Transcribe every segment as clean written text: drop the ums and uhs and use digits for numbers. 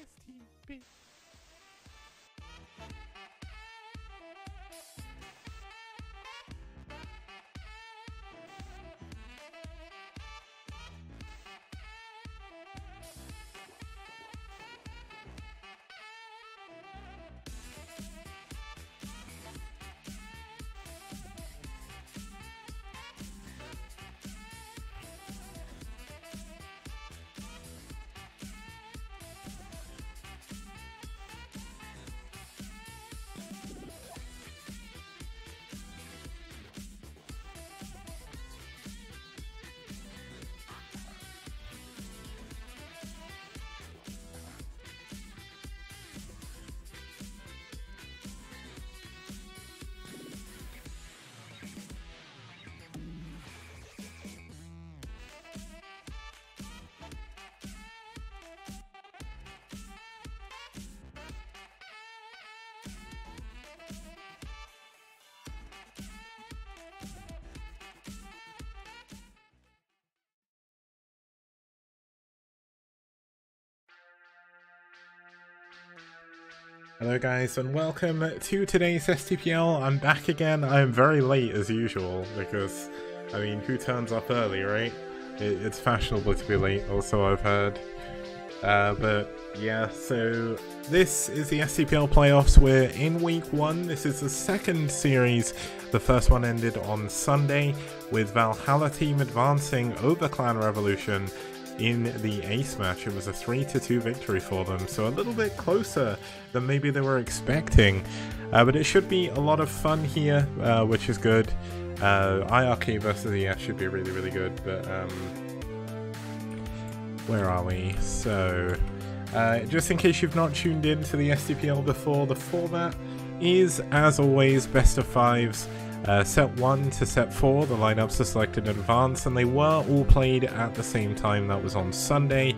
STPL. Hello guys and welcome to today's STPL. I'm back again. I'm very late as usual because, I mean, who turns up early, right? It's fashionable to be late, also I've heard. But yeah, so this is the STPL playoffs. We're in week 1. This is the second series. The first one ended on Sunday with Valhalla team advancing over Clan Revolution in the ace match. It was a 3-2 victory for them, so a little bit closer than maybe they were expecting, but it should be a lot of fun here, which is good. iRk versus ES should be really good, but where are we? So just in case you've not tuned in to the STPL before, the format is as always best of 5s. Set 1 to set 4, the lineups are selected in advance, and they were all played at the same time. That was on Sunday,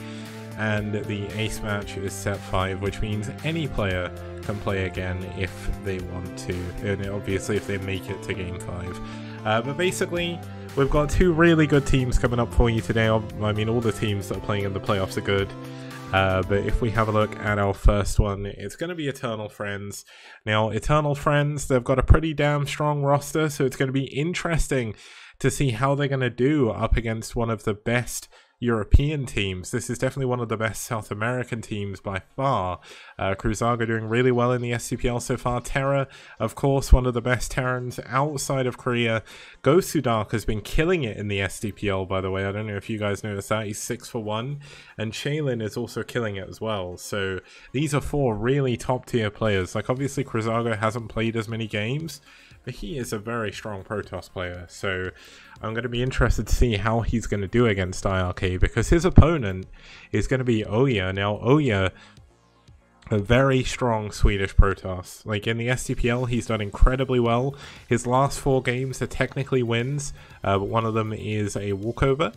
and the ace match is set 5, which means any player can play again if they want to, and obviously if they make it to game 5. But basically, we've got 2 really good teams coming up for you today. I mean, all the teams that are playing in the playoffs are good. But if we have a look at our first one, it's going to be Eternal Friends. Now, Eternal Friends, they've got a pretty damn strong roster, so it's going to be interesting to see how they're going to do up against one of the best European teams. This is definitely one of the best South American teams by far. Cruzaga doing really well in the STPL so far. Terra, of course, one of the best Terrans outside of Korea. Gosudark has been killing it in the STPL, by the way. I don't know if you guys noticed that. He's 6 for 1. And Shaylin is also killing it as well. So these are 4 really top tier players. Like, obviously Cruzaga hasn't played as many games, but he is a very strong Protoss player. So I'm going to be interested to see how he's going to do against iRk, because his opponent is going to be Oya. Now, Oya, a very strong Swedish Protoss. Like, in the STPL, he's done incredibly well. His last 4 games are technically wins, but one of them is a walkover.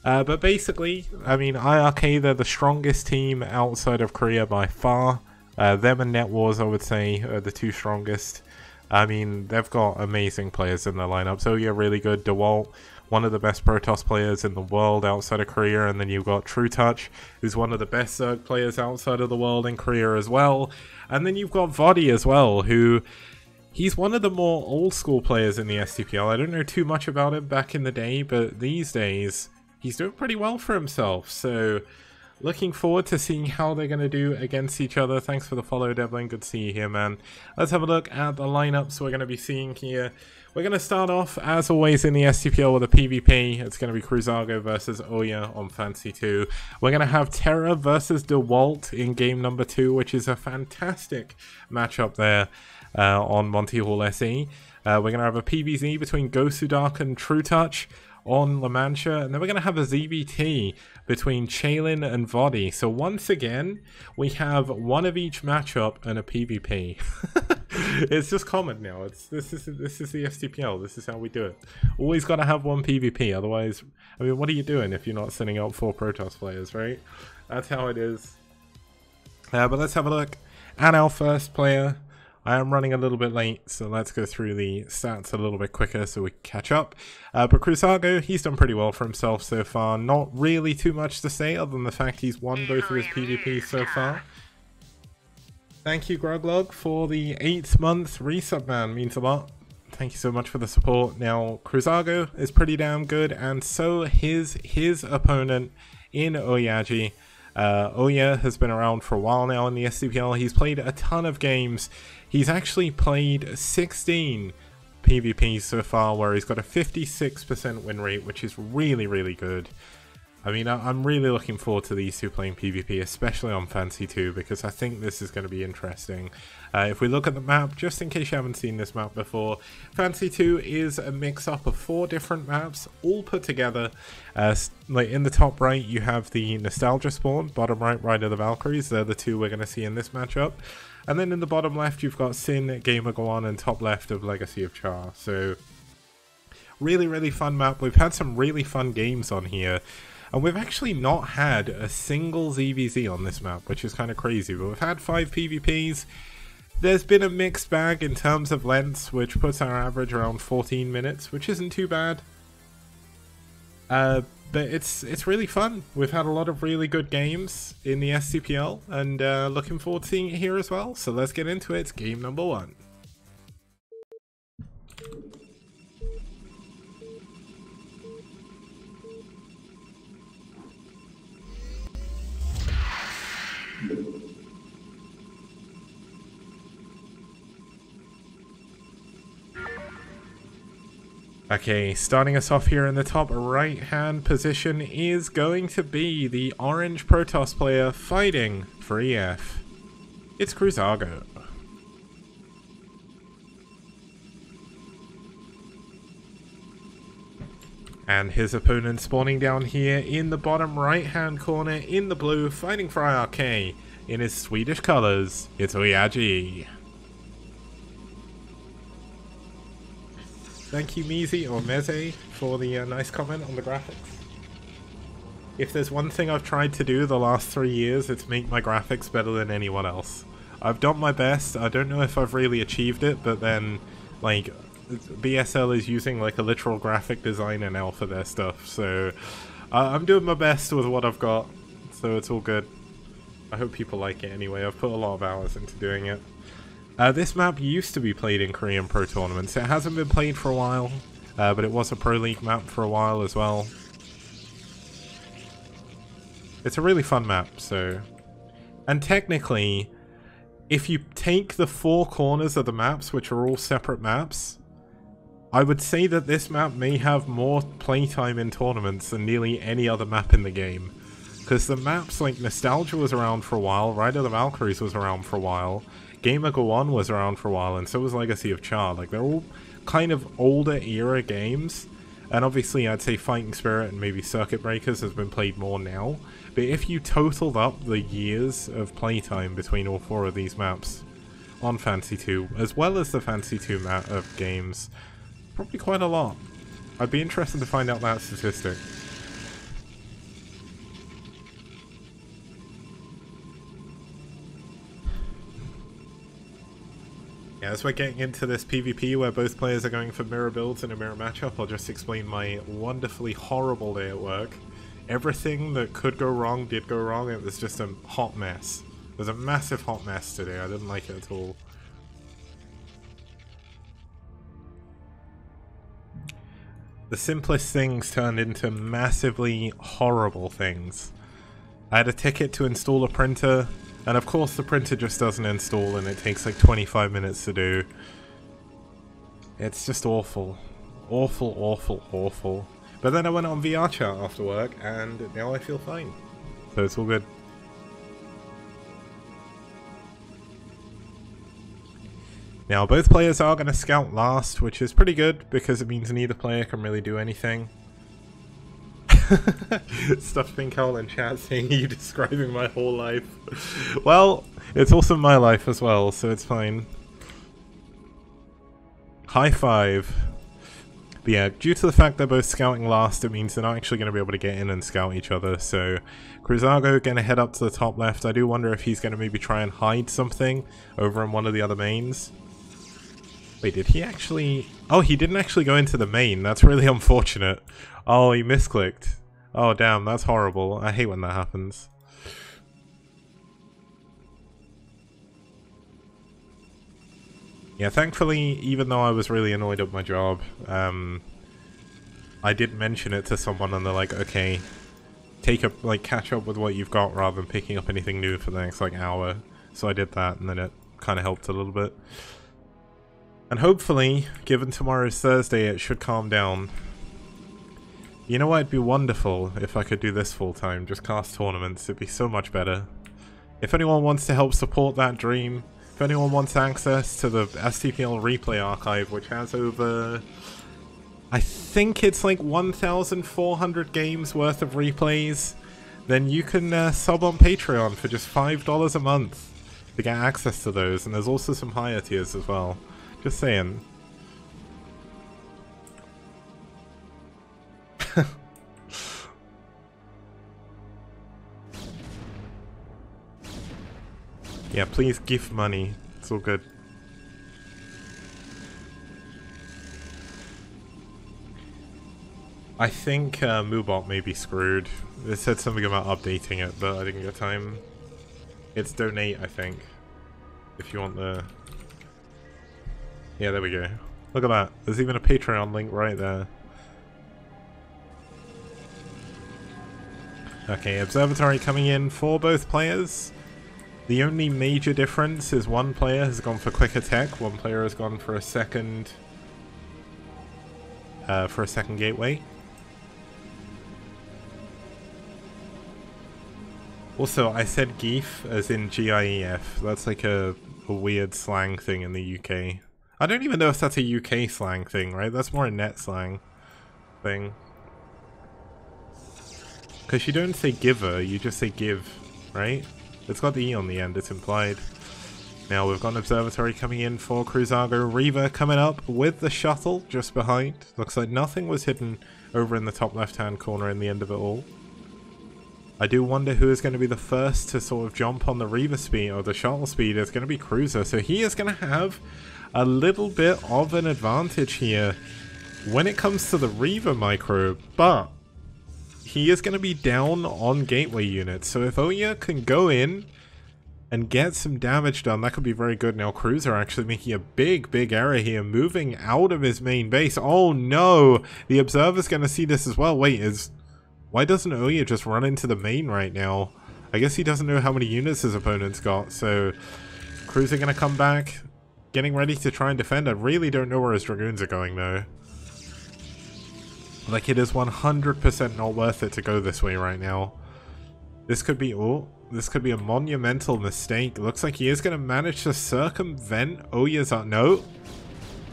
But basically, I mean, iRk, they're the strongest team outside of Korea by far. Them and Net Wars, I would say, are the 2 strongest. I mean, they've got amazing players in their lineup. So yeah, really good. DeWalt, one of the best Protoss players in the world outside of Korea. And then you've got True Touch, who's one of the best Zerg players outside of the world in Korea as well. And then you've got Vodi as well, who he's one of the more old school players in the STPL. I don't know too much about him back in the day, but these days he's doing pretty well for himself. So looking forward to seeing how they're going to do against each other. Thanks for the follow, Devlin. Good to see you here, man. Let's have a look at the lineups we're going to be seeing here. We're going to start off, as always, in the STPL with a PvP. It's going to be Cruzago versus Oya on Fantasy 2. We're going to have Terra versus DeWalt in game number 2, which is a fantastic matchup there on Monty Hall SE. We're going to have a PvZ between Gosudark and True Touch on La Mancha, and then we're going to have a ZBT between Chaylin and Vodi. So once again, we have one of each matchup and a PvP. It's just common now. This is the STPL. This is how we do it. Always got to have one PvP, otherwise, I mean, what are you doing if you're not sending out 4 Protoss players, right? That's how it is. But let's have a look at our first player. I am running a little bit late, so let's go through the stats a little bit quicker so we can catch up. But Cruzago, he's done pretty well for himself so far. Not really too much to say other than the fact he's won both of his PvPs so far. Thank you, Gruglog, for the 8th month resub, man. Means a lot. Thank you so much for the support. Now, Cruzago is pretty damn good, and so his opponent in Oyaji. Oya has been around for a while now in the STPL. He's played a ton of games. He's actually played 16 PvPs so far, where he's got a 56% win rate, which is really, really good. I mean, I'm really looking forward to these two playing PvP, especially on Fantasy 2, because I think this is going to be interesting. If we look at the map, just in case you haven't seen this map before, Fantasy 2 is a mix-up of 4 different maps, all put together. Like in the top right, you have the Nostalgia spawn, bottom right, Ride of the Valkyries. They're the two we're going to see in this matchup. And then in the bottom left, you've got Sin, Gamer Go On, and top left of Legacy of Char. So, really, really fun map. We've had some really fun games on here. And we've actually not had a single ZVZ on this map, which is kind of crazy. But we've had 5 PvPs. There's been a mixed bag in terms of lengths, which puts our average around 14 minutes, which isn't too bad. But it's really fun. We've had a lot of really good games in the STPL, and looking forward to seeing it here as well. So let's get into it. It's game number 1. Okay, starting us off here in the top right hand position is going to be the orange Protoss player fighting for EF. It's Cruzago. And his opponent spawning down here in the bottom right hand corner in the blue, fighting for iRk in his Swedish colours. It's Oyaji. Thank you, Mizi, or Meze, for the nice comment on the graphics. If there's one thing I've tried to do the last 3 years, it's make my graphics better than anyone else. I've done my best. I don't know if I've really achieved it, but then, like, BSL is using, like, a literal graphic designer now for their stuff, so I'm doing my best with what I've got, so it's all good. I hope people like it anyway. I've put a lot of hours into doing it. This map used to be played in Korean Pro Tournaments. It hasn't been played for a while, but it was a Pro League map for a while as well. It's a really fun map, so... And technically, if you take the 4 corners of the maps, which are all separate maps, I would say that this map may have more playtime in tournaments than nearly any other map in the game. Because the maps like Nostalgia was around for a while, Ride of the Valkyries was around for a while, Gamer Go On was around for a while, and so was Legacy of Char. Like, they're all kind of older era games, and obviously I'd say Fighting Spirit and maybe Circuit Breakers has been played more now, but if you totaled up the years of playtime between all 4 of these maps on Fantasy 2, as well as the Fantasy 2 map of games, probably quite a lot. I'd be interested to find out that statistic. Yeah, as we're getting into this PvP where both players are going for mirror builds in a mirror matchup, I'll just explain my wonderfully horrible day at work. Everything that could go wrong did go wrong. It was just a hot mess. It was a massive hot mess today. I didn't like it at all. The simplest things turned into massively horrible things. I had a ticket to install a printer, and of course the printer just doesn't install and it takes like 25 minutes to do. It's just awful. Awful, awful, awful. But then I went on VR chat after work and now I feel fine. So it's all good. Now both players are going to scout last, which is pretty good because it means neither player can really do anything. Stuff being Carl in chat saying you describing my whole life. Well, it's also my life as well, so it's fine. High five. But yeah, due to the fact they're both scouting last, it means they're not actually going to be able to get in and scout each other. So Cruzago going to head up to the top left. I do wonder if he's going to maybe try and hide something over in one of the other mains. Wait, did he actually... Oh, he didn't actually go into the main. That's really unfortunate. Oh, he misclicked. Oh, damn, that's horrible. I hate when that happens. Yeah, thankfully, even though I was really annoyed at my job, I did mention it to someone and they're like, okay, catch up with what you've got rather than picking up anything new for the next, like, hour. So I did that, and then it kind of helped a little bit. And hopefully, given tomorrow's Thursday, it should calm down. You know what? It'd be wonderful if I could do this full-time, just cast tournaments. It'd be so much better. If anyone wants to help support that dream, if anyone wants access to the STPL replay archive, which has over... I think it's like 1,400 games worth of replays, then you can sub on Patreon for just $5 a month to get access to those, and there's also some higher tiers as well. Just saying. Yeah, please give money. It's all good. I think Moobot may be screwed. It said something about updating it, but I didn't get time. It's donate, I think. If you want the... Yeah, there we go. Look at that. There's even a Patreon link right there. Okay, Observatory coming in for both players. The only major difference is one player has gone for quick attack, one player has gone for a second gateway. Also, I said GIF as in GIEF. That's like a weird slang thing in the UK. I don't even know if that's a UK slang thing, right? That's more a net slang thing. Because you don't say giver, you just say give, right? It's got the E on the end, it's implied. Now we've got an Observatory coming in for Cruzago. Reaver coming up with the shuttle just behind. Looks like nothing was hidden over in the top left-hand corner in the end of it all. I do wonder who is going to be the first to sort of jump on the Reaver speed, or the shuttle speed. It's going to be Cruiser, so he is going to have a little bit of an advantage here when it comes to the Reaver micro, but he is going to be down on gateway units, so if Oya can go in and get some damage done, that could be very good. Now Cruiser actually making a big error here, moving out of his main base. Oh no, the Observer's going to see this as well. Wait, why doesn't Oya just run into the main right now? I guess he doesn't know how many units his opponent's got, so Cruiser going to come back, getting ready to try and defend. I really don't know where his Dragoons are going though. Like, it is 100% not worth it to go this way right now. This could be, this could be a monumental mistake. Looks like he is going to manage to circumvent Oya's... No,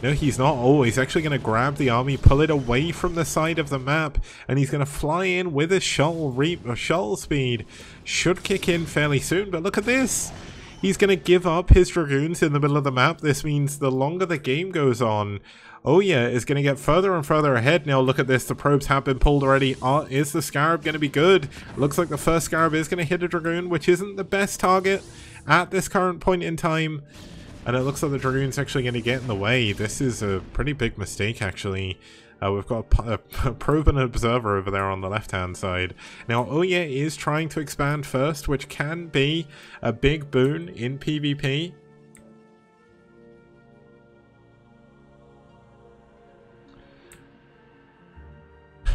he's not. Oh, he's actually going to grab the army, pull it away from the side of the map, and he's going to fly in with his shuttle speed. Should kick in fairly soon, but look at this. He's going to give up his Dragoons in the middle of the map. This means the longer the game goes on, Oya is going to get further and further ahead. Now look at this, the probes have been pulled already. Is the Scarab going to be good? Looks like the first Scarab is going to hit a Dragoon, which isn't the best target at this current point in time. And it looks like the Dragoon's actually going to get in the way. This is a pretty big mistake, actually. We've got a probe and an observer over there on the left-hand side. Now, Oya is trying to expand first, which can be a big boon in PvP.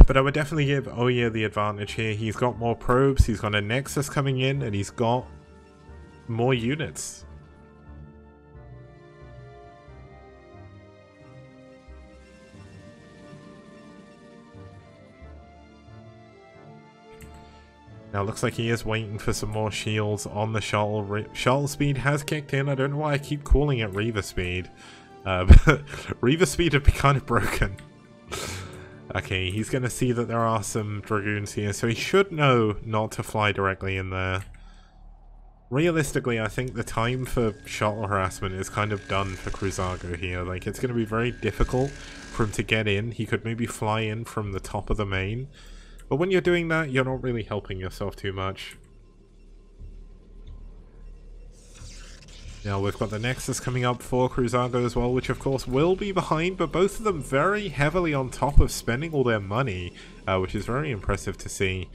But I would definitely give Oya the advantage here. He's got more probes, he's got a Nexus coming in, and he's got more units. Now, it looks like he is waiting for some more shields on the shuttle. Shuttle speed has kicked in. I don't know why I keep calling it Reaver speed. But Reaver speed would be kind of broken. Okay, he's going to see that there are some Dragoons here, so he should know not to fly directly in there. Realistically, I think the time for shuttle harassment is kind of done for Cruzago here. Like, it's going to be very difficult for him to get in. He could maybe fly in from the top of the main. But when you're doing that, you're not really helping yourself too much. Now we've got the Nexus coming up for Cruzago as well, which of course will be behind, but both of them very heavily on top of spending all their money, which is very impressive to see.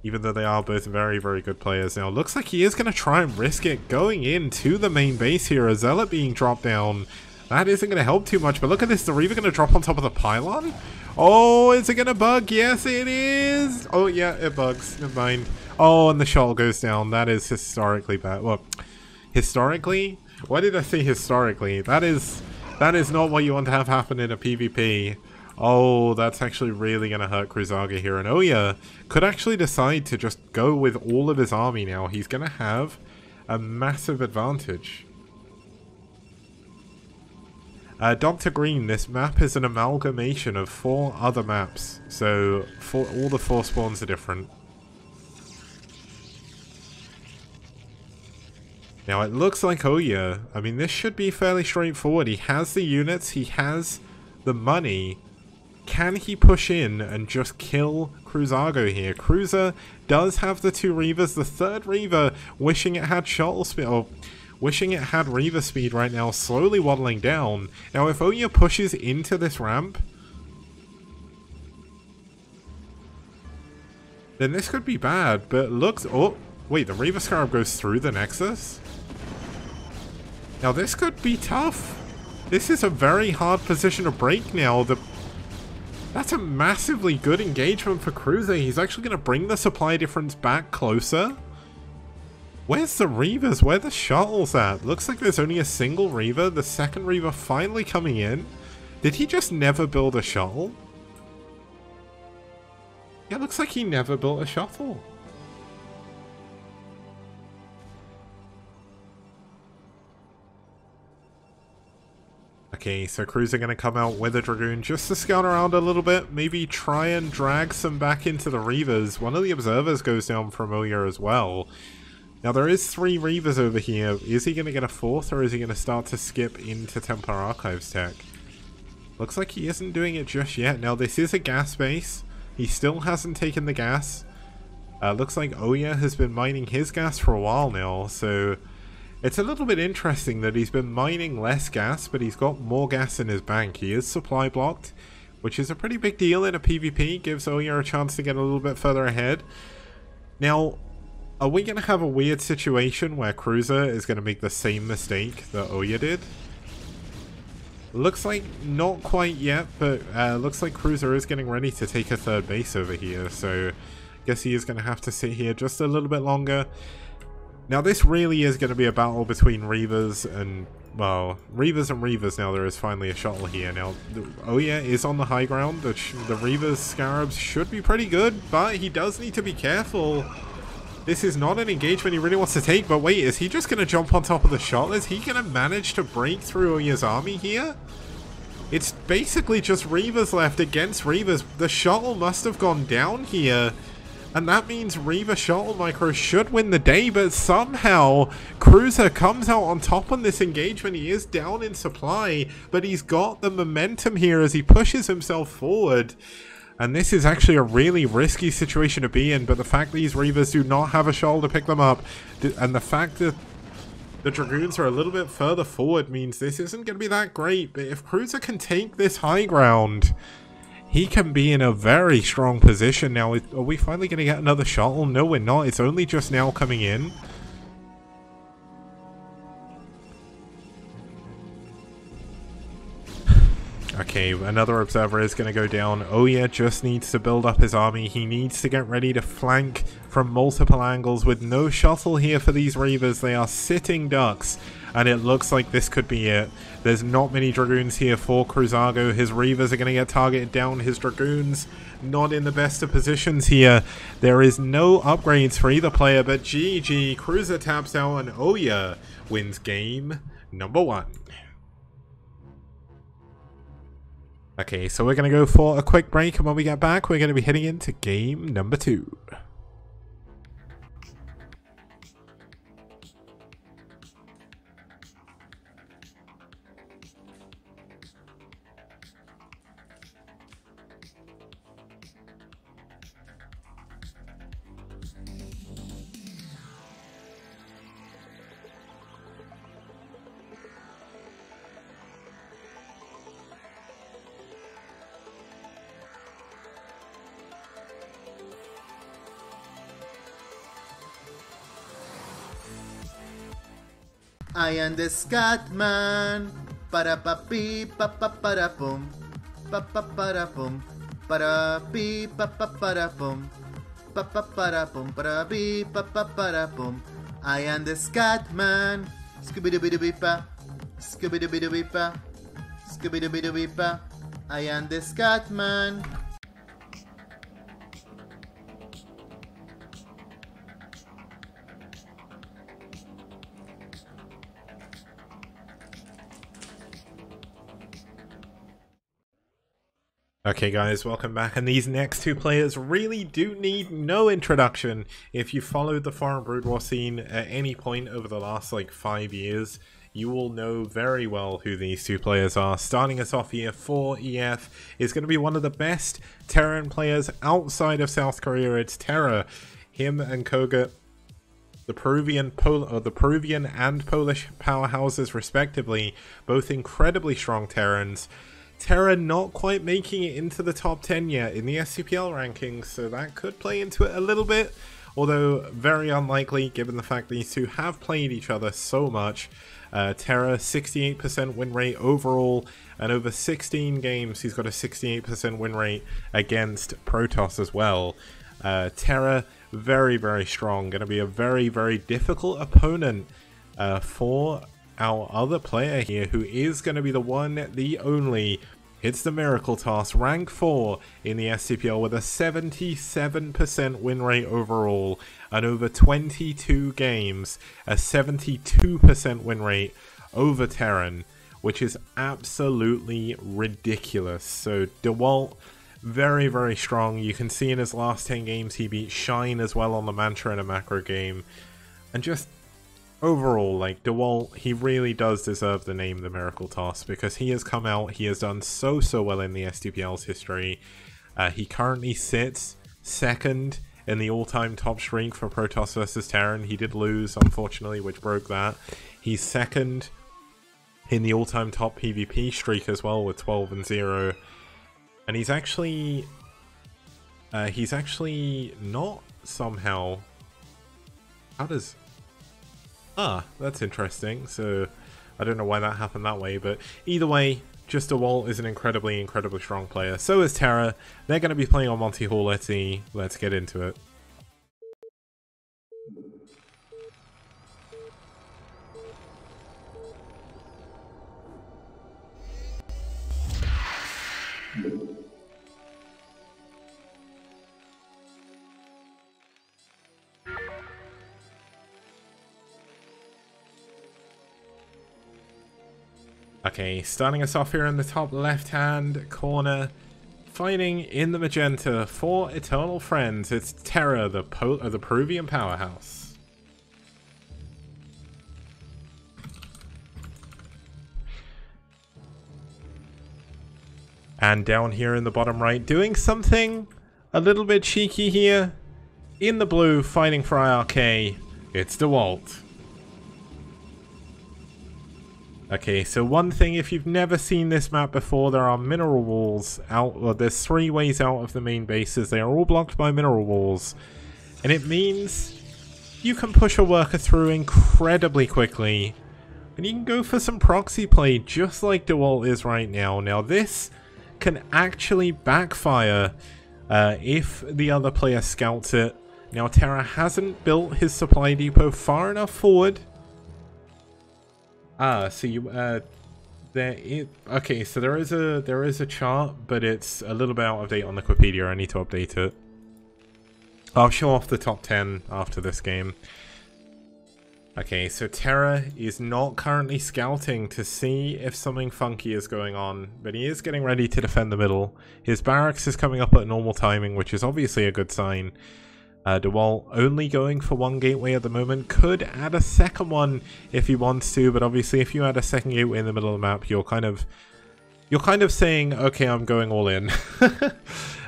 Even though they are both very, very good players now. Looks like he is going to try and risk it going into the main base here. A Zealot being dropped down. That isn't going to help too much, but look at this. The Reaver going to drop on top of the pylon? Oh, is it going to bug? Yes, it is. Oh, yeah, it bugs. Never mind. Oh, and the shuttle goes down. That is historically bad. Well, historically? Why did I say historically? That is not what you want to have happen in a PvP. Oh, that's actually really going to hurt Kruzaga here. And Oya could actually decide to just go with all of his army now. He's going to have a massive advantage. Dr. Green, this map is an amalgamation of 4 other maps. So, all the 4 spawns are different. Now, it looks like Oya, I mean, this should be fairly straightforward. He has the units, he has the money. Can he push in and just kill Kruzago here? Cruiser does have the 2 Reavers. The 3rd Reaver wishing it had shuttle speed, or wishing it had Reaver speed right now, slowly waddling down. Now, if Oya pushes into this ramp, then this could be bad, but it looks... Oh, wait, the Reaver Scarab goes through the Nexus? Now, this could be tough. This is a very hard position to break now. That's a massively good engagement for Cruiser. He's actually going to bring the supply difference back closer. Where's the Reavers? Where are the shuttles at? Looks like there's only a single Reaver. The 2nd Reaver finally coming in. Did he just never build a shuttle? Yeah, looks like he never built a shuttle. Okay, so Cruiser going to come out with a Dragoon just to scout around a little bit. Maybe try and drag some back into the Reavers. One of the Observers goes down from Oya as well. Now, there is 3 Reavers over here. Is he going to get a 4th, or is he going to start to skip into Templar Archives tech? Looks like he isn't doing it just yet. Now, this is a gas base. He still hasn't taken the gas. Looks like Oya has been mining his gas for a while now, so... It's a little bit interesting that he's been mining less gas, but he's got more gas in his bank. He is supply blocked, which is a pretty big deal in a PvP. Gives Oya a chance to get a little bit further ahead. Now, are we going to have a weird situation where Cruiser is going to make the same mistake that Oya did? Looks like not quite yet, but looks like Cruiser is getting ready to take a 3rd base over here. So, I guess he is going to have to sit here just a little bit longer. Now, this really is going to be a battle between Reavers and, well, Reavers now. There is finally a shuttle here. Now, Oya is on the high ground. The Reavers' Scarabs should be pretty good, but he does need to be careful. This is not an engagement he really wants to take, but wait, is he just going to jump on top of the shuttle? Is he going to manage to break through Oya's army here? It's basically just Reavers left against Reavers. The shuttle must have gone down here. And that means Reaver Shuttle Micro should win the day, but somehow Cruiser comes out on top on this engagement. He is down in supply, but he's got the momentum here as he pushes himself forward. And this is actually a really risky situation to be in, but the fact these Reavers do not have a shuttle to pick them up, and the fact that the Dragoons are a little bit further forward means this isn't going to be that great. But if Cruiser can take this high ground... he can be in a very strong position now. Are we finally going to get another shuttle? No, we're not. It's only just now coming in. Okay, another Observer is going to go down. Oya just needs to build up his army. He needs to get ready to flank from multiple angles with no shuttle here for these Reavers. They are sitting ducks. And it looks like this could be it. There's not many Dragoons here for Kruzago. His Reavers are going to get targeted down. His Dragoons not in the best of positions here. There is no upgrades for either player, but GG. Cruiser taps out and Oya wins game number 1. Okay, so we're going to go for a quick break, and when we get back, we're going to be heading into game number 2. I am the Scatman. Para pa pi pa pa para pum. Pa pa para pum. Para pi pa pa para pum. Pa pa para pum. Para pi pa pa para pum. I am the Scatman. Scooby-Doo-Doo-Beepa. Scooby-Doo-Doo-Beepa. Scooby-Doo-Doo-Beepa. I am the Scatman. Okay guys, welcome back, and these next two players really do need no introduction. If you followed the foreign Brood War scene at any point over the last like 5 years, you will know very well who these two players are. Starting us off here for EF is going to be one of the best Terran players outside of South Korea. It's Terra. Him and Koga, the Peruvian and Polish powerhouses respectively, both incredibly strong Terrans. Terra not quite making it into the top 10 yet in the STPL rankings, so that could play into it a little bit, although very unlikely given the fact these two have played each other so much. Terra 68% win rate overall, and over 16 games he's got a 68% win rate against Protoss as well. Terra very, very strong, going to be a very, very difficult opponent for our other player here, who is going to be the one, the only. It's the Miracle Toss, rank 4 in the STPL with a 77% win rate overall, and over 22 games, a 72% win rate over Terran, which is absolutely ridiculous. So DeWalt, very, very strong. You can see in his last 10 games he beat Shine as well on the Mantra in a macro game, and just overall, like, DeWalt, he really does deserve the name the Miracle Toss, because he has come out, he has done so well in the STPL's history. He currently sits second in the all-time top streak for Protoss versus Terran. He did lose, unfortunately, which broke that. He's second in the all-time top PvP streak as well with 12-0. And he's actually not somehow... How does... Ah, that's interesting. So, I don't know why that happened that way, but either way, just DeWalt is an incredibly strong player. So is Terra. They're going to be playing on Monty Hall. Let's see. Let's get into it. Okay, starting us off here in the top left-hand corner, fighting in the magenta for Eternal Friends, it's Terra, the Peruvian powerhouse. And down here in the bottom right, doing something a little bit cheeky here, in the blue, fighting for iRk, it's DeWalt. Okay, so one thing, if you've never seen this map before, there are mineral walls out, well, there's 3 ways out of the main bases. They are all blocked by mineral walls. And it means you can push a worker through incredibly quickly. And you can go for some proxy play, just like DeWalt is right now. Now this can actually backfire if the other player scouts it. Now Terra hasn't built his supply depot far enough forward. So you, okay, so there is a chart, but it's a little bit out of date on Liquipedia. I need to update it. I'll show off the top 10 after this game. Okay, so Terra is not currently scouting to see if something funky is going on, but he is getting ready to defend the middle. His barracks is coming up at normal timing, which is obviously a good sign. DeWalt only going for 1 gateway at the moment, could add a second one if he wants to, but obviously if you add a second gateway in the middle of the map, you're kind of saying, okay, I'm going all in.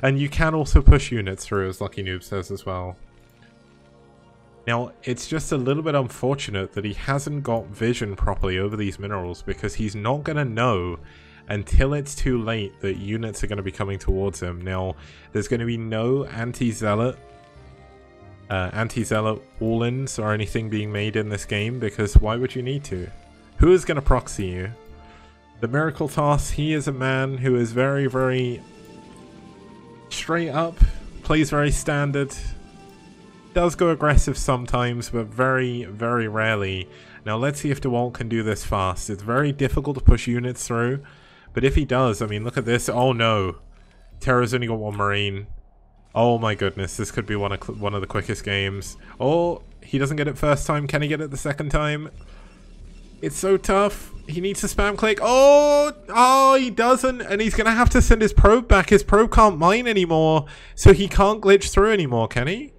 And you can also push units through, as Lucky Noob says as well. Now, it's just a little bit unfortunate that he hasn't got vision properly over these minerals, because he's not going to know until it's too late that units are going to be coming towards him. Now, there's going to be no anti-zealot anti-zealot all-ins or anything being made in this game, because why would you need to? Who is going to proxy you? The Miracle Toss, he is a man who is very, very straight up, plays very standard, does go aggressive sometimes, but very, very rarely. Now let's see if DeWalt can do this fast. It's very difficult to push units through, but if he does, I mean, look at this. Oh no, Terra's only got one Marine. Oh my goodness, this could be one of the quickest games. Oh, he doesn't get it first time. Can he get it the second time? It's so tough. He needs to spam click. Oh, he doesn't, and he's gonna have to send his probe back. His probe can't mine anymore, so he can't glitch through anymore, can he?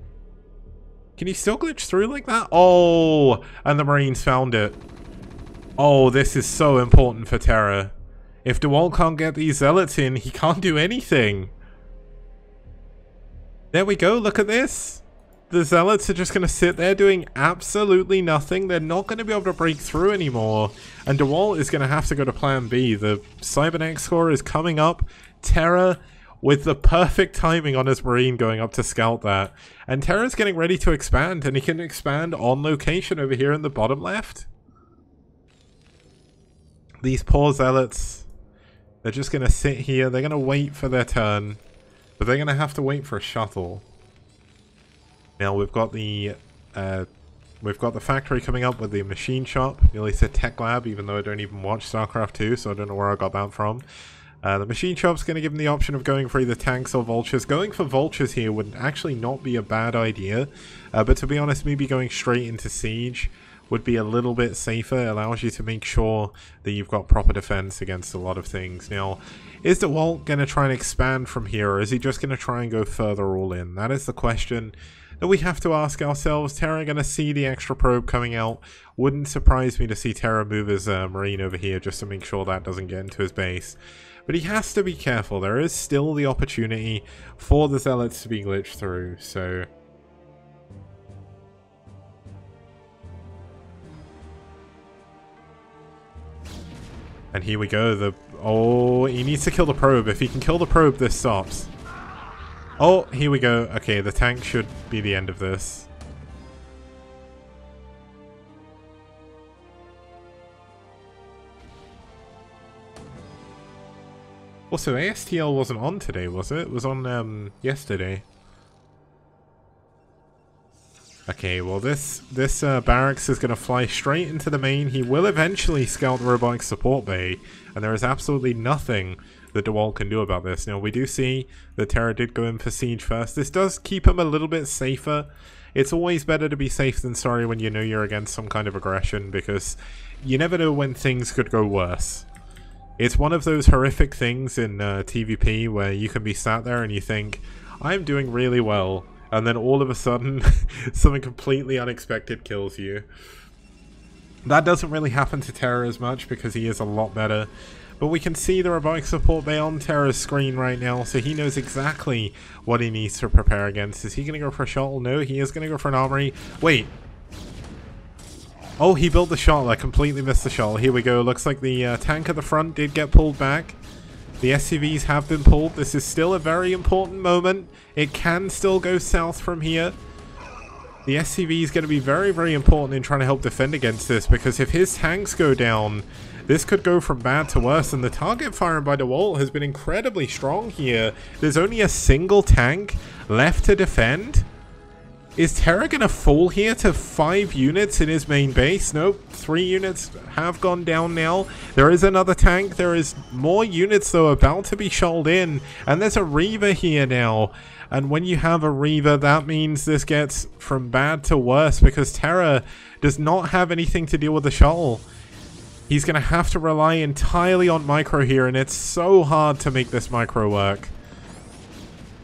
Can he still glitch through like that? Oh, and the Marines found it. Oh, this is so important for Terra. If DeWalt can't get these zealots in, he can't do anything. There we go, look at this. The zealots are just going to sit there doing absolutely nothing. They're not going to be able to break through anymore. And DeWalt is going to have to go to plan B. The Cybernetic score is coming up. Terra with the perfect timing on his Marine going up to scout that. And Terra's getting ready to expand, and he can expand on location over here in the bottom left. These poor zealots, they're just going to sit here. They're going to wait for their turn, but they're going to have to wait for a shuttle. Now we've got the factory coming up with the machine shop. Nearly said tech lab, even though I don't even watch StarCraft 2, so I don't know where I got that from. The machine shop's going to give him the option of going for either tanks or vultures. Going for vultures here would actually not be a bad idea, but to be honest, maybe going straight into siege would be a little bit safer. It allows you to make sure that you've got proper defense against a lot of things. Now, is DeWalt going to try and expand from here, or is he just going to try and go further all in? That is the question that we have to ask ourselves. Terra going to see the extra probe coming out. Wouldn't surprise me to see Terra move his Marine over here just to make sure that doesn't get into his base. But he has to be careful. There is still the opportunity for the zealots to be glitched through, so... And here we go. Oh, he needs to kill the probe. If he can kill the probe, this stops. Oh, here we go. Okay, the tank should be the end of this. Also, ASTL wasn't on today, was it? It was on yesterday. Okay, well this barracks is going to fly straight into the main. He will eventually scout the robotic support bay, and there is absolutely nothing that DeWalt can do about this. Now, we do see that Terra did go in for siege first. This does keep him a little bit safer. It's always better to be safe than sorry when you know you're against some kind of aggression, because you never know when things could go worse. It's one of those horrific things in TVP where you can be sat there and you think, I'm doing really well, and then all of a sudden something completely unexpected kills you. That doesn't really happen to Terra as much because he is a lot better. But we can see the robotic support bay on Terra's screen right now, so he knows exactly what he needs to prepare against. Is he going to go for a shuttle? No, he is going to go for an armory. Wait. Oh, he built the shuttle. I completely missed the shuttle. Here we go. Looks like the tank at the front did get pulled back. The SCVs have been pulled. This is still a very important moment. It can still go south from here. The SCV is going to be very, very important in trying to help defend against this, because if his tanks go down, this could go from bad to worse, and the target firing by DeWalt has been incredibly strong here. There's only a single tank left to defend. Is Terra going to fall here to 5 units in his main base? Nope, 3 units have gone down now. There is another tank. There is more units, though, about to be shuttled in. And there's a Reaver here now. And when you have a Reaver, that means this gets from bad to worse, because Terra does not have anything to deal with the shuttle. He's going to have to rely entirely on micro here, and it's so hard to make this micro work.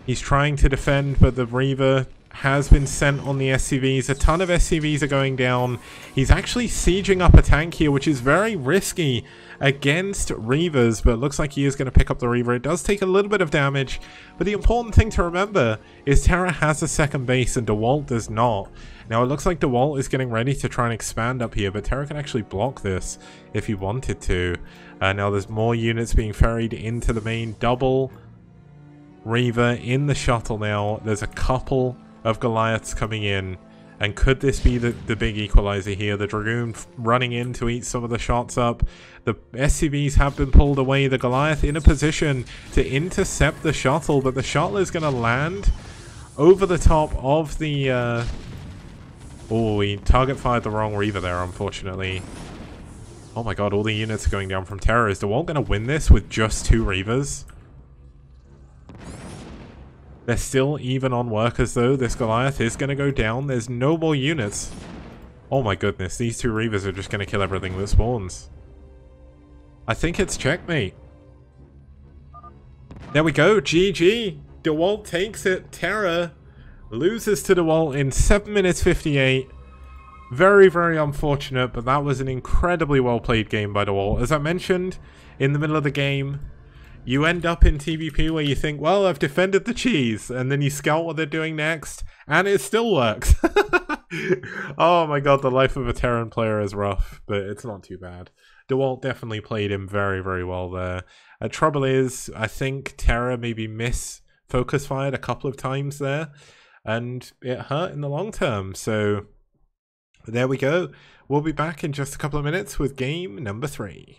He's trying to defend, but the Reaver has been sent on the SCVs. A ton of SCVs are going down. He's actually sieging up a tank here, which is very risky against Reavers, but it looks like he is going to pick up the Reaver. It does take a little bit of damage, but the important thing to remember is Terra has a second base and DeWalt does not. Now, it looks like DeWalt is getting ready to try and expand up here, but Terra can actually block this if he wanted to. Now, there's more units being ferried into the main. Double Reaver in the shuttle now. There's a couple of Goliaths coming in. And could this be the big equalizer here? The Dragoon running in to eat some of the shots up. The SCVs have been pulled away. The Goliath in a position to intercept the shuttle, but the shuttle is going to land over the top of the... Oh, he target fired the wrong Reaver there, unfortunately. Oh my god, all the units are going down from Terror. Is DeWalt going to win this with just 2 Reavers? They're still even on workers though. This Goliath is going to go down. There's no more units. Oh my goodness, these 2 Reavers are just going to kill everything that spawns. I think it's checkmate. There we go, GG. DeWalt takes it. Terror loses to DeWalt in 7 minutes 58. Very, very unfortunate, but that was an incredibly well played game by DeWalt. As I mentioned, in the middle of the game, you end up in TVP where you think, well, I've defended the cheese, and then you scout what they're doing next, and it still works. Oh my god, the life of a Terran player is rough, but it's not too bad. DeWalt definitely played him very, very well there. Trouble is, I think Terra maybe focus fired a couple of times there, and it hurt in the long term, so there we go. We'll be back in just a couple of minutes with game number 3.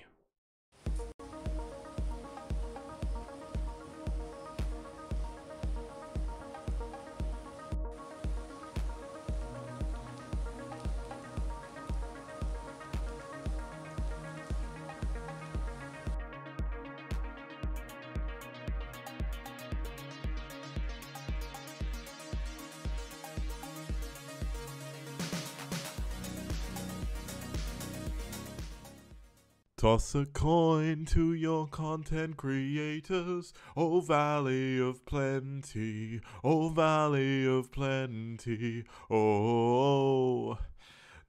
Toss a coin to your content creators, oh Valley of Plenty, oh Valley of Plenty, oh.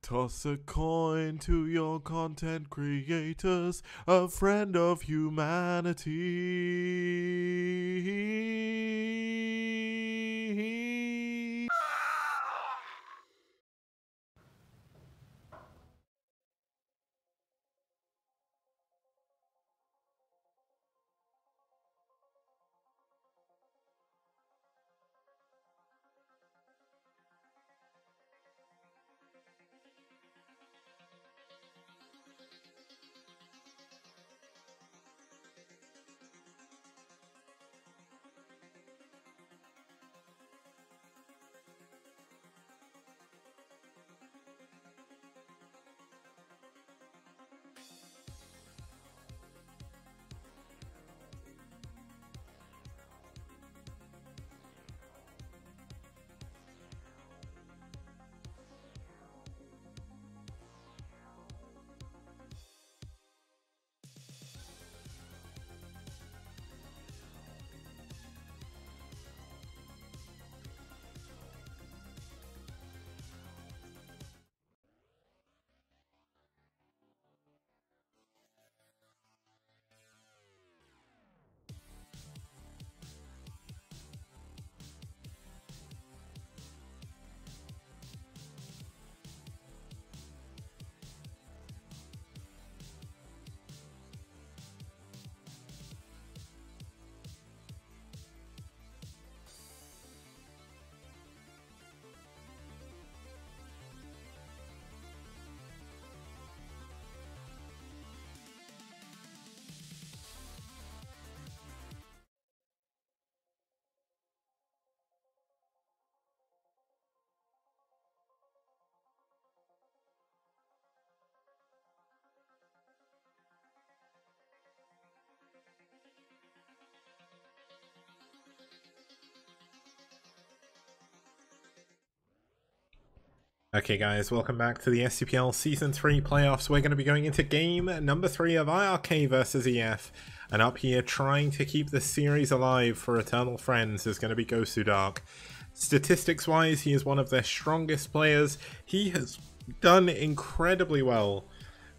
Toss a coin to your content creators, a friend of humanity. Okay guys, welcome back to the STPL Season 3 playoffs. We're going to be going into game number 3 of iRk versus EF. And up here, trying to keep the series alive for Eternal Friends is going to be Dark. Statistics-wise, he is one of their strongest players. He has done incredibly well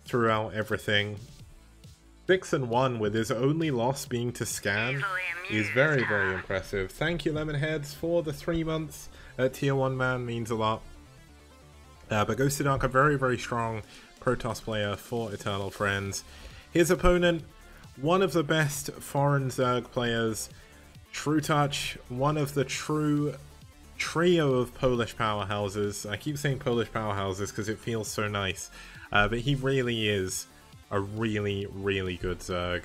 throughout everything. 6-1 with his only loss being to Scan is very, very impressive. Thank you, Lemonheads, for the 3 months at Tier 1 man, means a lot. But Dark, a very, very strong Protoss player for Eternal Friends. His opponent, one of the best foreign Zerg players, True Touch, one of the true trio of Polish powerhouses. I keep saying Polish powerhouses because it feels so nice. But he really is a really, really good Zerg.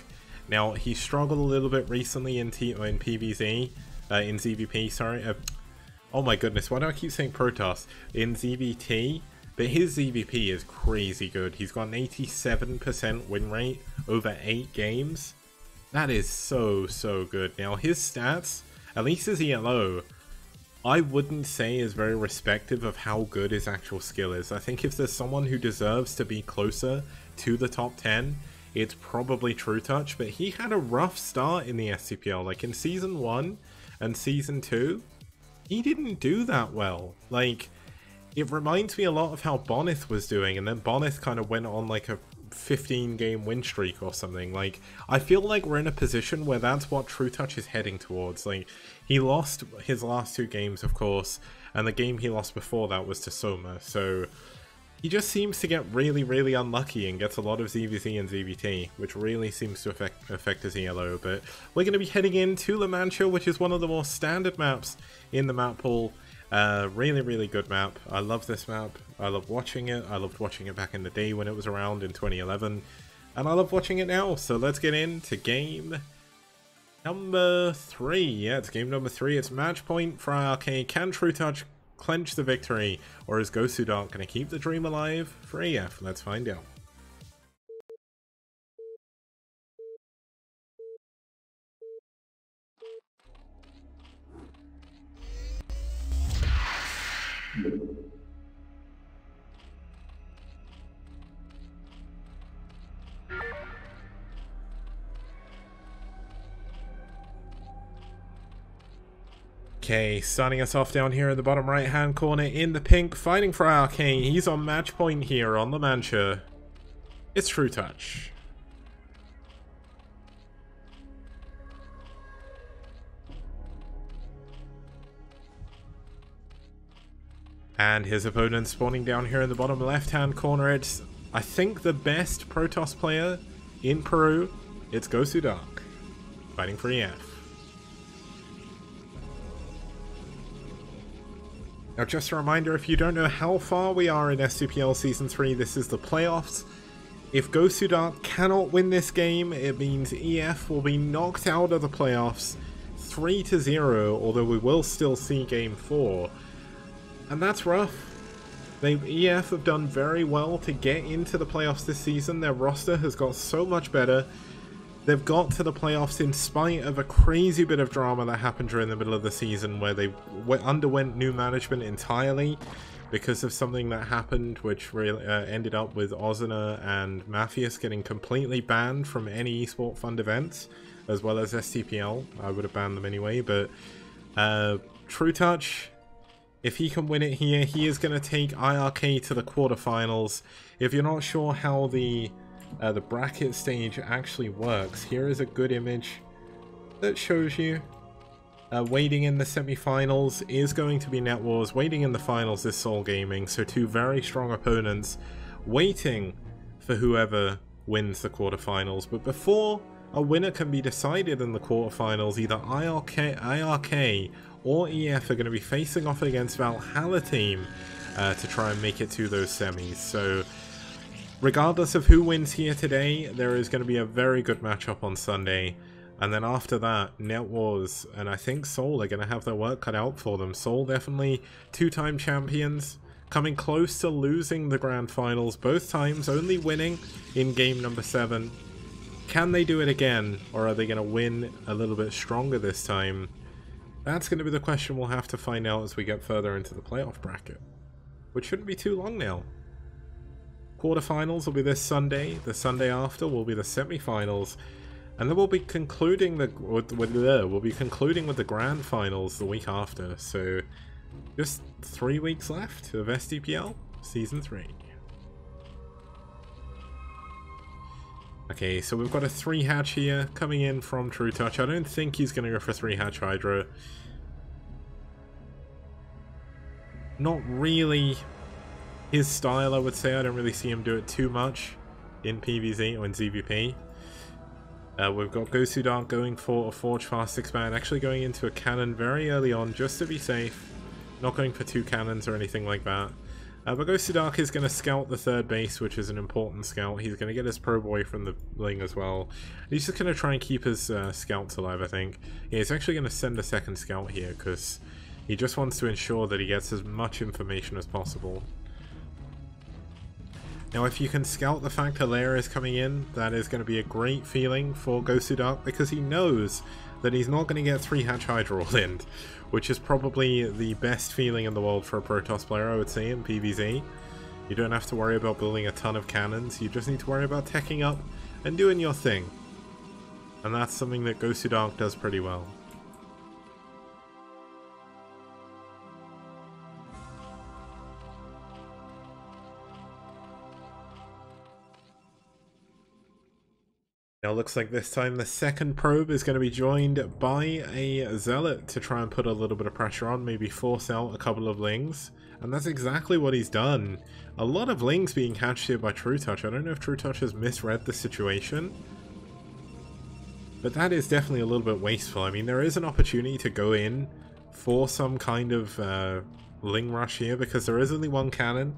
Now, he struggled a little bit recently in PvZ, in ZVP, sorry. Oh my goodness, why do I keep saying Protoss? In ZVT, but his ZVP is crazy good. He's got an 87% win rate over 8 games. That is so, so good. Now, his stats, at least his ELO, I wouldn't say is very respective of how good his actual skill is. I think if there's someone who deserves to be closer to the top 10, it's probably True Touch, but he had a rough start in the STPL. Like in Season 1 and Season 2, he didn't do that well. Like, it reminds me a lot of how Bonneth was doing, and then Bonneth kind of went on like a 15-game win streak or something. Like, I feel like we're in a position where that's what True Touch is heading towards. Like, he lost his last 2 games, of course, and the game he lost before that was to Soma, so he just seems to get really, really unlucky and gets a lot of ZVZ and ZVT, which really seems to affect his ELO. But we're going to be heading into La Mancha, which is one of the more standard maps in the map pool. Really, really good map. I love this map. I love watching it. I loved watching it back in the day when it was around in 2011. And I love watching it now. So let's get into game number 3. Yeah, it's game number 3. It's match point for iRk. Can True Touch clench the victory, or is Gosudark going to keep the dream alive for AF? Let's find out. Okay, starting us off down here in the bottom right hand corner in the pink, fighting for iRk. He's on match point here on La Mancha. It's True Touch. And his opponent spawning down here in the bottom left hand corner. It's, I think, the best Protoss player in Peru. It's Gosudark, fighting for EF. Now, just a reminder, if you don't know how far we are in STPL Season 3, this is the playoffs. If Gosudark cannot win this game, it means EF will be knocked out of the playoffs 3-0, although we will still see Game 4. And that's rough. EF have done very well to get into the playoffs this season. Their roster has got so much better. They've got to the playoffs in spite of a crazy bit of drama that happened during the middle of the season where they underwent new management entirely because of something that happened, which really ended up with Ozina and Mafias getting completely banned from any esport fund events, as well as STPL. I would have banned them anyway, but True Touch, if he can win it here, he is going to take iRk to the quarterfinals. If you're not sure how the bracket stage actually works, here is a good image that shows you. Waiting in the semi-finals is going to be Net Wars. Waiting in the finals is Soul Gaming. So 2 very strong opponents waiting for whoever wins the quarterfinals. But before a winner can be decided in the quarterfinals, either iRk or EF are going to be facing off against Valhalla team to try and make it to those semis. So regardless of who wins here today, there is going to be a very good matchup on Sunday. And then after that, Net Wars and I think Soul are going to have their work cut out for them. Soul definitely 2-time champions, coming close to losing the grand finals both times, only winning in game number 7. Can they do it again, or are they going to win a little bit stronger this time? That's going to be the question we'll have to find out as we get further into the playoff bracket, which shouldn't be too long now. Quarterfinals will be this Sunday. The Sunday after will be the semi-finals, and then we'll be concluding with the grand finals the week after. So just 3 weeks left of STPL Season 3. Okay, so we've got a 3-hatch here coming in from True Touch. I don't think he's going to go for 3-hatch Hydra. Not really his style, I would say. I don't really see him do it too much in PvZ or in ZVP. We've got Gosudark going for a Forge Fast expand, actually going into a cannon very early on just to be safe. Not going for 2 cannons or anything like that. But Gosudark is going to scout the 3rd base, which is an important scout. He's going to get his probe away from the Ling as well. He's just going to try and keep his scouts alive, I think. Yeah, he's actually going to send a 2nd scout here, because he just wants to ensure that he gets as much information as possible. Now, if you can scout the fact Hilaire is coming in, that is going to be a great feeling for Gosudark, because he knows that he's not going to get 3 Hatch Hydra all in, which is probably the best feeling in the world for a Protoss player, I would say, in PvZ. You don't have to worry about building a ton of cannons, you just need to worry about teching up and doing your thing. And that's something that Gosudark does pretty well. Now it looks like this time the 2nd probe is going to be joined by a Zealot to try and put a little bit of pressure on, maybe force out a couple of Lings. And that's exactly what he's done. A lot of Lings being hatched here by True Touch. I don't know if True Touch has misread the situation, but that is definitely a little bit wasteful. I mean, there is an opportunity to go in for some kind of Ling rush here, because there is only 1 cannon.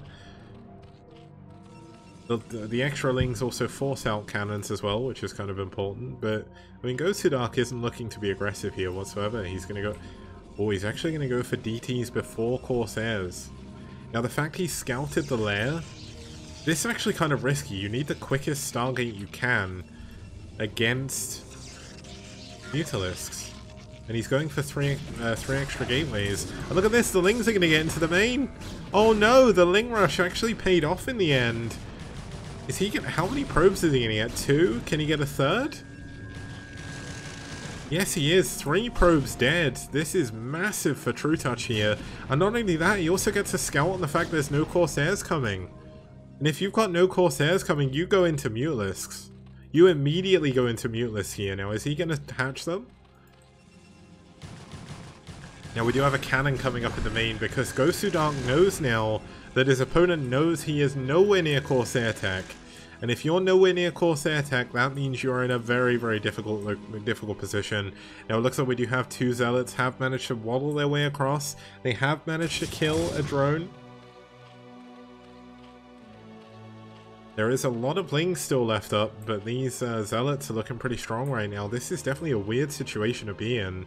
The extra Lings also force out cannons as well, which is kind of important, but I mean, Gosudark isn't looking to be aggressive here whatsoever. He's going to go... Oh, he's actually going to go for DTs before Corsairs. Now, the fact he scouted the lair, this is actually kind of risky. You need the quickest Stargate you can against Mutalisks. And he's going for three extra gateways. And look at this, the Lings are going to get into the main. Oh no, the Ling rush actually paid off in the end. Is he gonna, how many probes is he going to get? 2? Can he get a 3rd? Yes, he is. 3 probes dead. This is massive for True Touch here. And not only that, he also gets a scout on the fact there's no Corsairs coming. And if you've got no Corsairs coming, you go into Mutalisks. You immediately go into Mutalisks here. Now, is he going to hatch them? Now, we do have a cannon coming up in the main, because Gosudark knows now that his opponent knows he is nowhere near Corsair tech. And if you're nowhere near Corsair tech, that means you're in a very, very difficult position. Now it looks like we do have 2 Zealots have managed to waddle their way across. They have managed to kill a drone. There is a lot of Lings still left up, but these Zealots are looking pretty strong right now. This is definitely a weird situation to be in.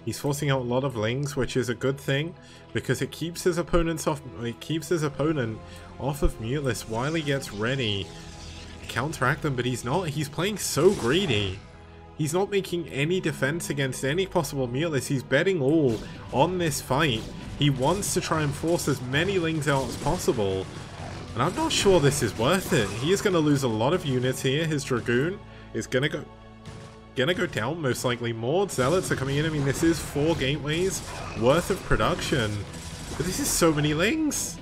He's forcing out a lot of Lings, which is a good thing, because it keeps his opponents off. It keeps his opponent off of Mutalisk while he gets ready to counteract them. But he's not. He's playing so greedy. He's not making any defense against any possible Mutalisk. He's betting all on this fight. He wants to try and force as many Lings out as possible, and I'm not sure this is worth it. He is going to lose a lot of units here. His Dragoon is going to go down, most likely. More Zealots are coming in. I mean, this is 4 gateways worth of production, but this is so many Lings.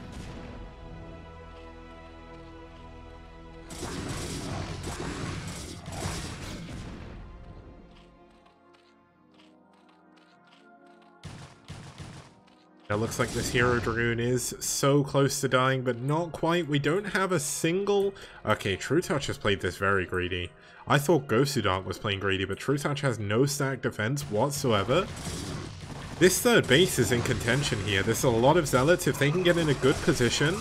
Now it looks like this Hero Dragoon is so close to dying, but not quite. We don't have a single... Okay, True Touch has played this very greedy. I thought Gosudark was playing greedy, but True Touch has no stack defense whatsoever. This 3rd base is in contention here. There's a lot of Zealots. If they can get in a good position,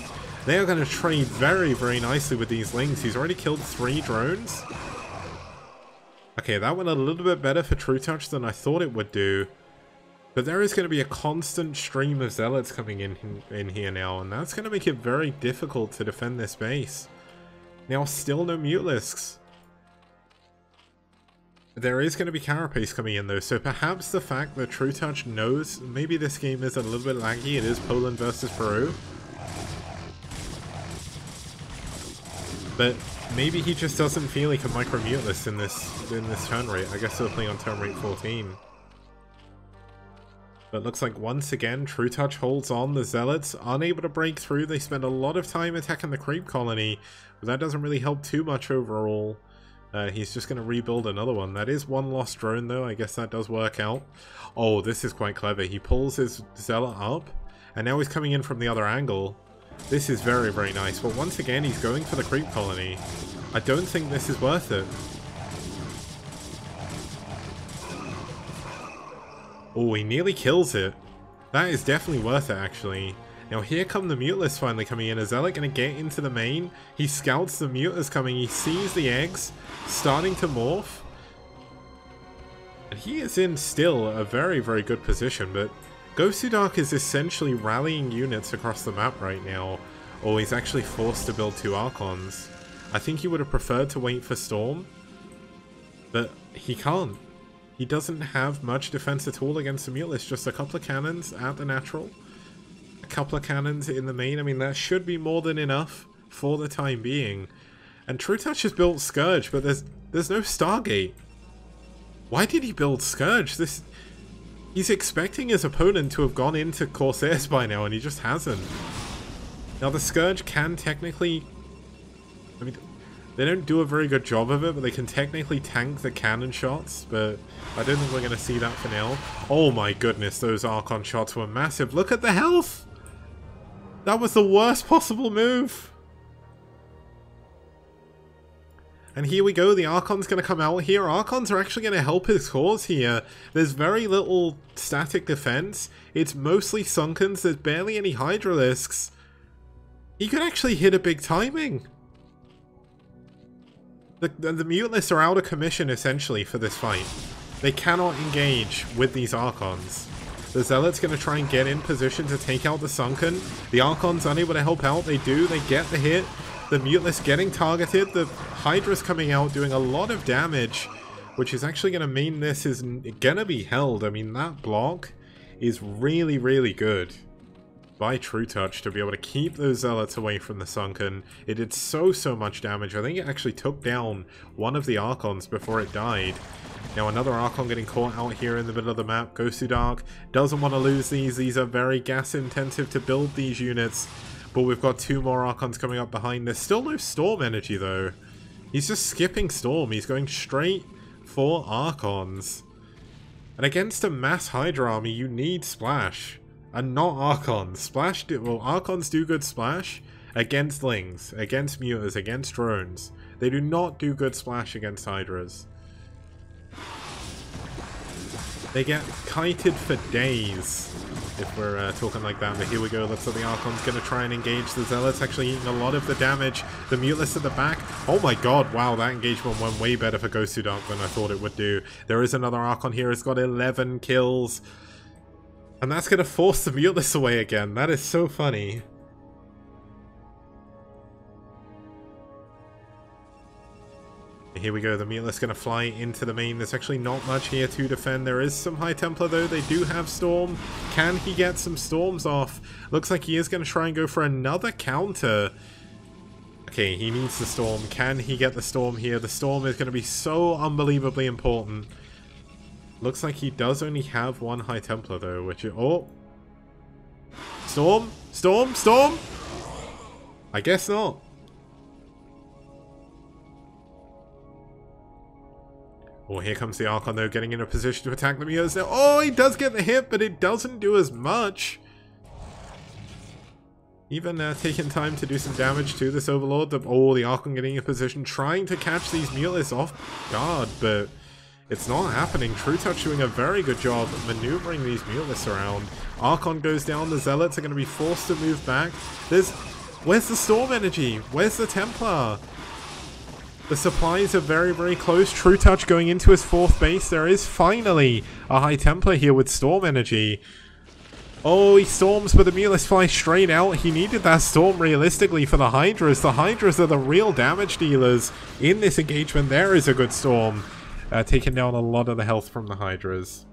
they are going to trade very, very nicely with these Lings. He's already killed 3 drones. Okay, that went a little bit better for True Touch than I thought it would do. But there is going to be a constant stream of Zealots coming in here now, and that's going to make it very difficult to defend this base. Now, still no Mutalisks. There is going to be Carapace coming in though, so perhaps the fact that True Touch knows maybe this game is a little bit laggy. It is Poland versus Peru. But maybe he just doesn't feel he can micro-Mutalist in this turn rate. I guess they're playing on turn rate 14. But it looks like once again, True Touch holds on. The Zealots unable to break through. They spend a lot of time attacking the creep colony, but that doesn't really help too much overall. He's just going to rebuild another one. That is 1 lost drone though. I guess that does work out. Oh, this is quite clever. He pulls his Zealot up, and now he's coming in from the other angle. This is very, very nice. But once again, he's going for the creep colony. I don't think this is worth it. Oh, he nearly kills it. That is definitely worth it, actually. Now here come the Muteless finally coming in. Is Zealot going to get into the main? He scouts the Muteless coming. He sees the eggs starting to morph. And he is in still a very, very good position. But Gosudark is essentially rallying units across the map right now. Or he's actually forced to build 2 Archons. I think he would have preferred to wait for Storm. But he can't. He doesn't have much defense at all against the Muteless. Just a couple of cannons at the natural. A couple of cannons in the main. I mean, that should be more than enough for the time being. And True Touch has built Scourge, but there's no Stargate. Why did he build Scourge? He's expecting his opponent to have gone into Corsairs by now, and he just hasn't. Now, the Scourge can technically... I mean, they don't do a very good job of it, but they can technically tank the cannon shots, but I don't think we're going to see that for now. Oh my goodness, those Archon shots were massive. Look at the health! That was the worst possible move! And here we go, the Archon's going to come out here. Archons are actually going to help his cause here. There's very little static defense. It's mostly Sunkens, there's barely any Hydralisks. He could actually hit a big timing. The Muteless are out of commission, essentially, for this fight. They cannot engage with these Archons. The Zealot's going to try and get in position to take out the Sunken. The Archon's unable to help out. They do. They get the hit. The Muteless getting targeted. The Hydra's coming out, doing a lot of damage, which is actually going to mean this is going to be held. I mean, that block is really, really good by True Touch to be able to keep those Zealots away from the Sunken. It did so much damage. I think it actually took down one of the Archons before it died. Now another Archon getting caught out here in the middle of the map. Gosudark doesn't want to lose these. These are very gas intensive to build these units. But we've got 2 more Archons coming up behind. There's still no Storm energy though. He's just skipping Storm. He's going straight for Archons. And against a mass Hydra army, you need Splash. And not Archons. Archons do good Splash against Lings, against Mutas, against drones. They do not do good Splash against Hydras. They get kited for days, if we're talking like that. But here we go, looks like the Archon's going to try and engage the Zealots, actually eating a lot of the damage. The Muteless at the back. Oh my god, wow, that engagement went way better for Gosudark than I thought it would do. There is another Archon here, it's got 11 kills. And that's going to force the Muteless away again. That is so funny. Here we go, the Muteless going to fly into the main. There's actually not much here to defend. There is some High Templar though. They do have Storm. Can he get some Storms off? Looks like he is going to try and go for another counter. Okay, he needs the Storm. Can he get the Storm here? The Storm is going to be so unbelievably important. Looks like he does only have 1 High Templar though, which is... Oh! Storm? Storm? Storm? I guess not. Oh, here comes the Archon though, getting in a position to attack the Mutas now. Oh, he does get the hit, but it doesn't do as much. Even taking time to do some damage to this Overlord. The Archon getting in a position, trying to catch these Mutas off guard, but it's not happening. True Touch doing a very good job maneuvering these Muteless around. Archon goes down, the Zealots are going to be forced to move back. Where's the Storm energy? Where's the Templar? The supplies are very, very close. True Touch going into his 4th base. There is finally a High Templar here with Storm energy. Oh, he storms, but the Muteless flies straight out. He needed that Storm realistically for the Hydras. The Hydras are the real damage dealers in this engagement. There is a good Storm. Taking down a lot of the health from the Hydras.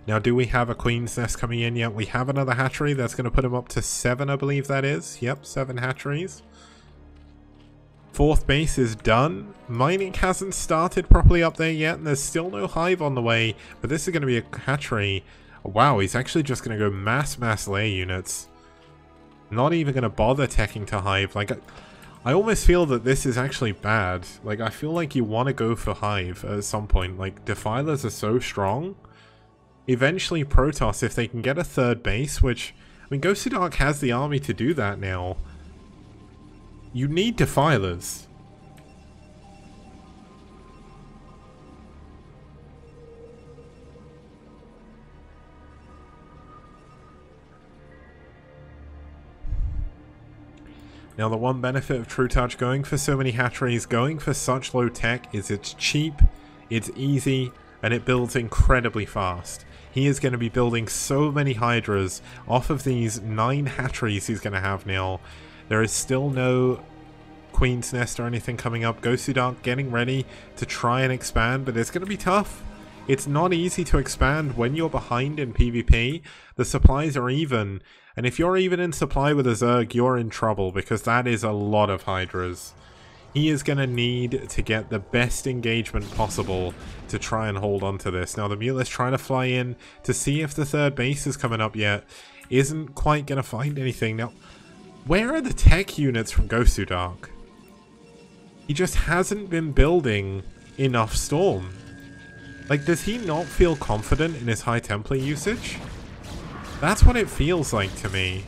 Now, do we have a Queen's Nest coming in yet? We have another hatchery. That's going to put him up to 7, I believe that is. Yep, 7 hatcheries. 4th base is done. Mining hasn't started properly up there yet, and there's still no hive on the way. But this is going to be a hatchery. Wow, he's actually just going to go mass layer units. Not even going to bother teching to hive. Like, I almost feel that this is actually bad. Like, I feel like you want to go for hive at some point. Like, Defilers are so strong. Eventually, Protoss, if they can get a 3rd base, which... I mean, Gosudark has the army to do that now. You need Defilers. Now the one benefit of True Touch going for so many hatcheries, going for such low tech, is it's cheap, it's easy, and it builds incredibly fast. He is going to be building so many hydras off of these 9 hatcheries he's going to have now. There is still no Queen's Nest or anything coming up. Gosudark getting ready to try and expand, but it's going to be tough. It's not easy to expand when you're behind in PvP. The supplies are even, and if you're even in supply with a Zerg, you're in trouble, because that is a lot of hydras. He is going to need to get the best engagement possible to try and hold on to this. Now the Mutalist trying to fly in to see if the third base is coming up yet. Isn't quite going to find anything. Now, where are the tech units from Gosudark? He just hasn't been building enough Storm. Like, does he not feel confident in his High Templar usage? That's what it feels like to me.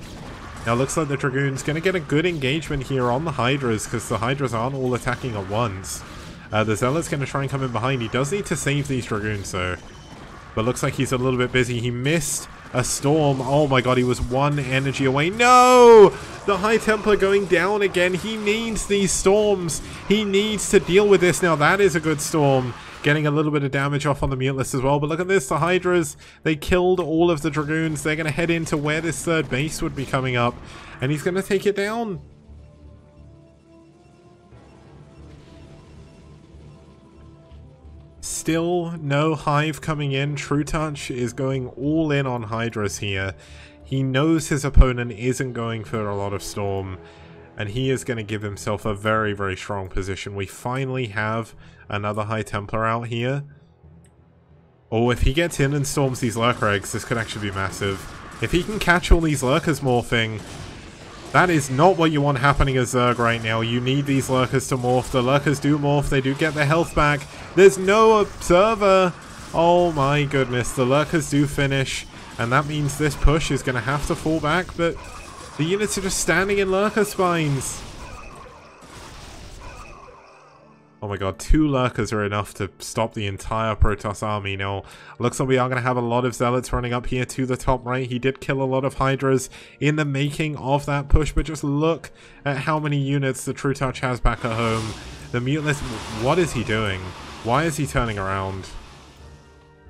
Now it looks like the Dragoon's going to get a good engagement here on the Hydras, because the Hydras aren't all attacking at once. The Zealot's going to try and come in behind. He does need to save these Dragoons though. But looks like he's a little bit busy. He missed a Storm. Oh my god, he was 1 energy away. No! The High Templar going down again. He needs these Storms. He needs to deal with this. Now that is a good Storm. Getting a little bit of damage off on the Mutalist as well. But look at this, the Hydras, they killed all of the Dragoons. They're going to head into where this third base would be coming up. And he's going to take it down. Still no Hive coming in. True Touch is going all in on Hydras here. He knows his opponent isn't going for a lot of Storm. And he is going to give himself a very, very strong position. We finally have another High Templar out here. Oh, if he gets in and storms these Lurker eggs, this could actually be massive. If he can catch all these Lurkers morphing, that is not what you want happening as Zerg right now. You need these Lurkers to morph. The Lurkers do morph. They do get their health back. There's no Observer. Oh my goodness. The Lurkers do finish. And that means this push is going to have to fall back. But the units are just standing in Lurker spines. Oh my god, 2 Lurkers are enough to stop the entire Protoss army. Now, looks like we are going to have a lot of Zealots running up here to the top right. He did kill a lot of Hydras in the making of that push, but just look at how many units the True Touch has back at home. The Mutalist, what is he doing? Why is he turning around?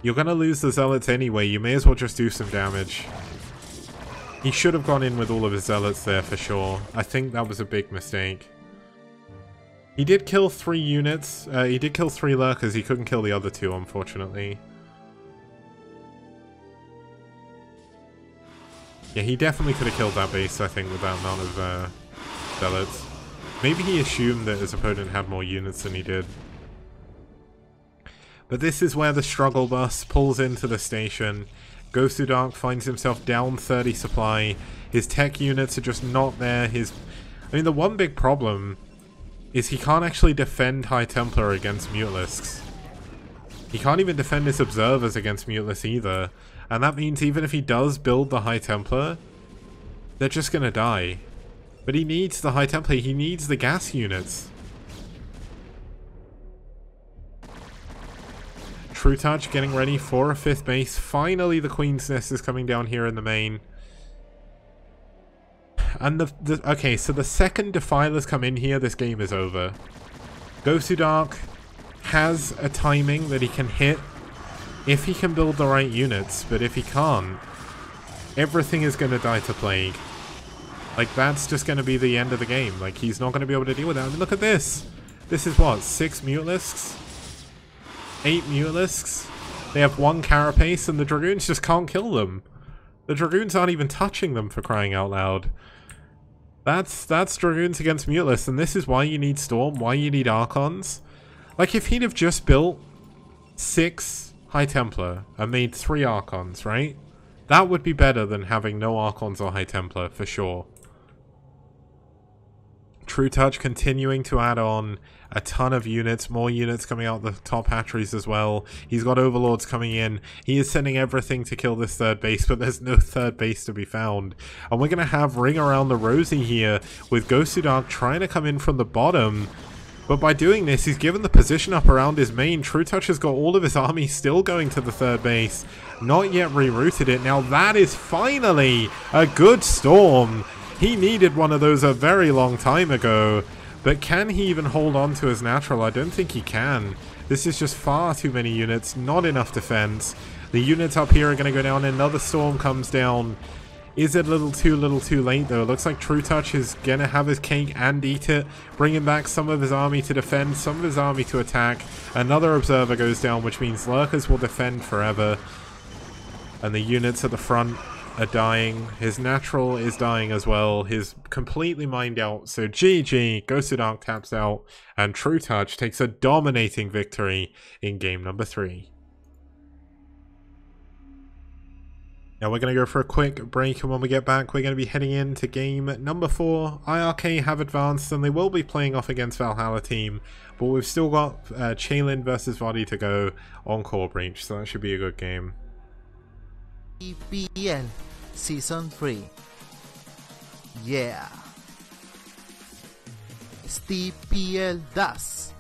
You're going to lose the Zealots anyway. You may as well just do some damage. He should have gone in with all of his Zealots there for sure. I think that was a big mistake. He did kill 3 units. He did kill 3 Lurkers. He couldn't kill the other 2, unfortunately. Yeah, he definitely could have killed that base, I think, with that amount of Zealots. Maybe he assumed that his opponent had more units than he did. But this is where the struggle bus pulls into the station. Gosudark finds himself down 30 supply. His tech units are just not there. I mean, the one big problem is he can't actually defend High Templar against Mutalisks. He can't even defend his Observers against Mutalisks either. And that means even if he does build the High Templar, they're just gonna die. But he needs the High Templar, he needs the gas units. True Touch getting ready for a 5th base. Finally the Queen's Nest is coming down here in the main. And okay, so the second Defilers come in here, this game is over. Gosudark has a timing that he can hit if he can build the right units, but if he can't, everything is going to die to Plague. Like, that's just going to be the end of the game. Like, he's not going to be able to deal with that. I mean, look at this. This is what, 6 Mutalisks? 8 Mutalisks? They have 1 Carapace, and the Dragoons just can't kill them. The Dragoons aren't even touching them, for crying out loud. That's Dragoons against Mutalisks, and this is why you need Storm, why you need Archons. Like, if he'd have just built 6 High Templar and made 3 Archons, right? That would be better than having no Archons or High Templar, for sure. True Touch continuing to add on a ton of units, more units coming out the top hatcheries as well. He's got Overlords coming in. He is sending everything to kill this 3rd base, but there's no 3rd base to be found. And we're going to have Ring Around the Rosie here with Gosudark trying to come in from the bottom. But by doing this, he's given the position up around his main. True Touch has got all of his army still going to the 3rd base. Not yet rerouted it. Now that is finally a good Storm. He needed one of those a very long time ago, but can he even hold on to his natural? I don't think he can. This is just far too many units, not enough defense. The units up here are going to go down, another storm comes down. Is it a little too late though? It looks like True Touch is going to have his cake and eat it, bringing back some of his army to defend, some of his army to attack. Another observer goes down, which means lurkers will defend forever. And the units at the front are dying. His natural is dying as well. He's completely mined out. So GG, Ghosted Arc taps out, and True Touch takes a dominating victory in game number 3. Now we're going to go for a quick break, and when we get back we're going to be heading into game number 4. iRk have advanced and they will be playing off against Valhalla team, but we've still got Chaylin versus Vodi to go on Core Breach, so that should be a good game. STPL Season 3. Yeah. STPL DAS.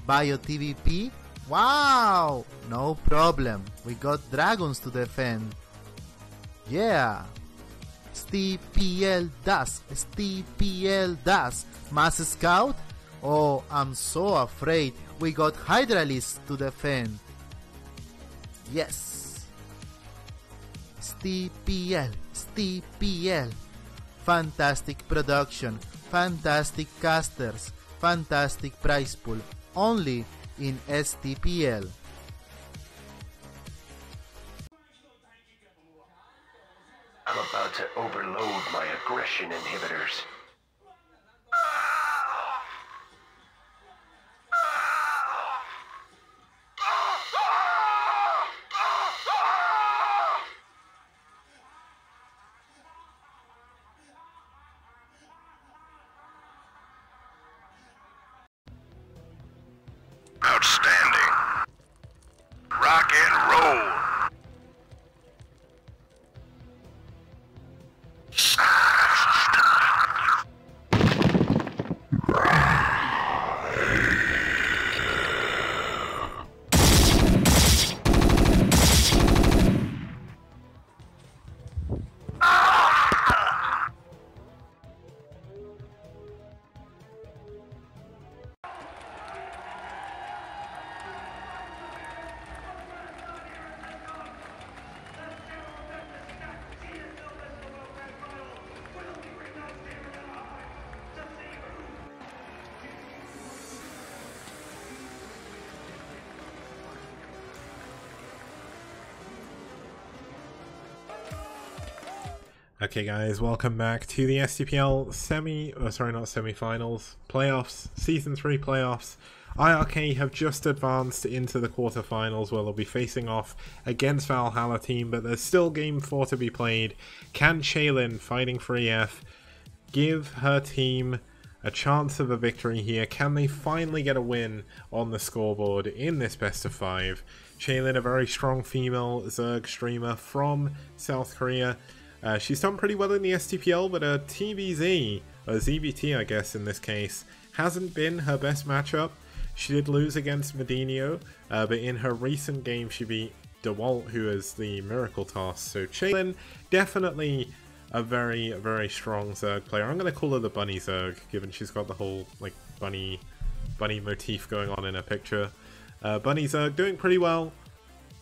Bio TVP. Wow! No problem. We got dragons to defend. Yeah. STPL DAS. STPL DAS. Mass Scout? Oh, I'm so afraid. We got Hydralists to defend. Yes. STPL. STPL. Fantastic production. Fantastic casters. Fantastic prize pool. Only in STPL. I'm about to overload my aggression inhibitors. Outstanding. Rock and roll. Okay guys, welcome back to the STPL semi-finals, playoffs, Season 3 playoffs. iRk have just advanced into the quarterfinals where they'll be facing off against Valhalla team, but there's still game 4 to be played. Can Chaylin, fighting for EF, give her team a chance of a victory here? Can they finally get a win on the scoreboard in this best of 5? Chaylin, a very strong female Zerg streamer from South Korea. She's done pretty well in the STPL, but her TVZ, or ZBT I guess in this case, hasn't been her best matchup. She did lose against Medinio, but in her recent game she beat DeWalt, who is the Miracle Toss. So Chaylin, definitely a very, very strong Zerg player. I'm going to call her the Bunny Zerg, given she's got the whole like bunny motif going on in her picture. Bunny Zerg doing pretty well.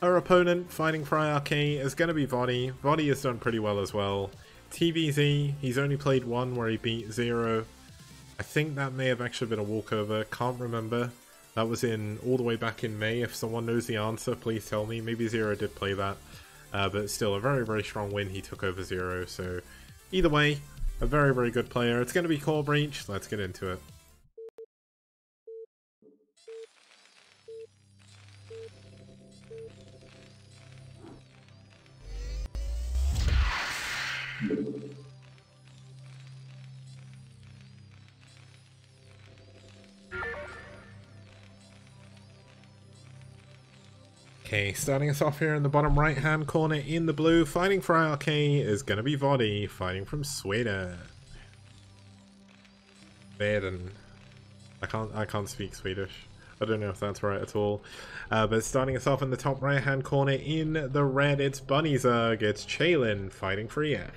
Her opponent, fighting for iRk, is going to be Vodi. Vodi has done pretty well as well. TVZ, he's only played one where he beat Zero. I think that may have actually been a walkover, can't remember. That was in all the way back in May. If someone knows the answer, please tell me. Maybe Zero did play that. But still, a very, very strong win. He took over Zero, so either way, a very, very good player. It's going to be Core Breach. Let's get into it. Okay, starting us off here in the bottom right hand corner in the blue, fighting for iRk is going to be Vodi, fighting from Sweden. Sweden. I can't speak Swedish. I don't know if that's right at all. But starting us off in the top right hand corner in the red, it's Bunny Zerg, it's Chaylin fighting for EF.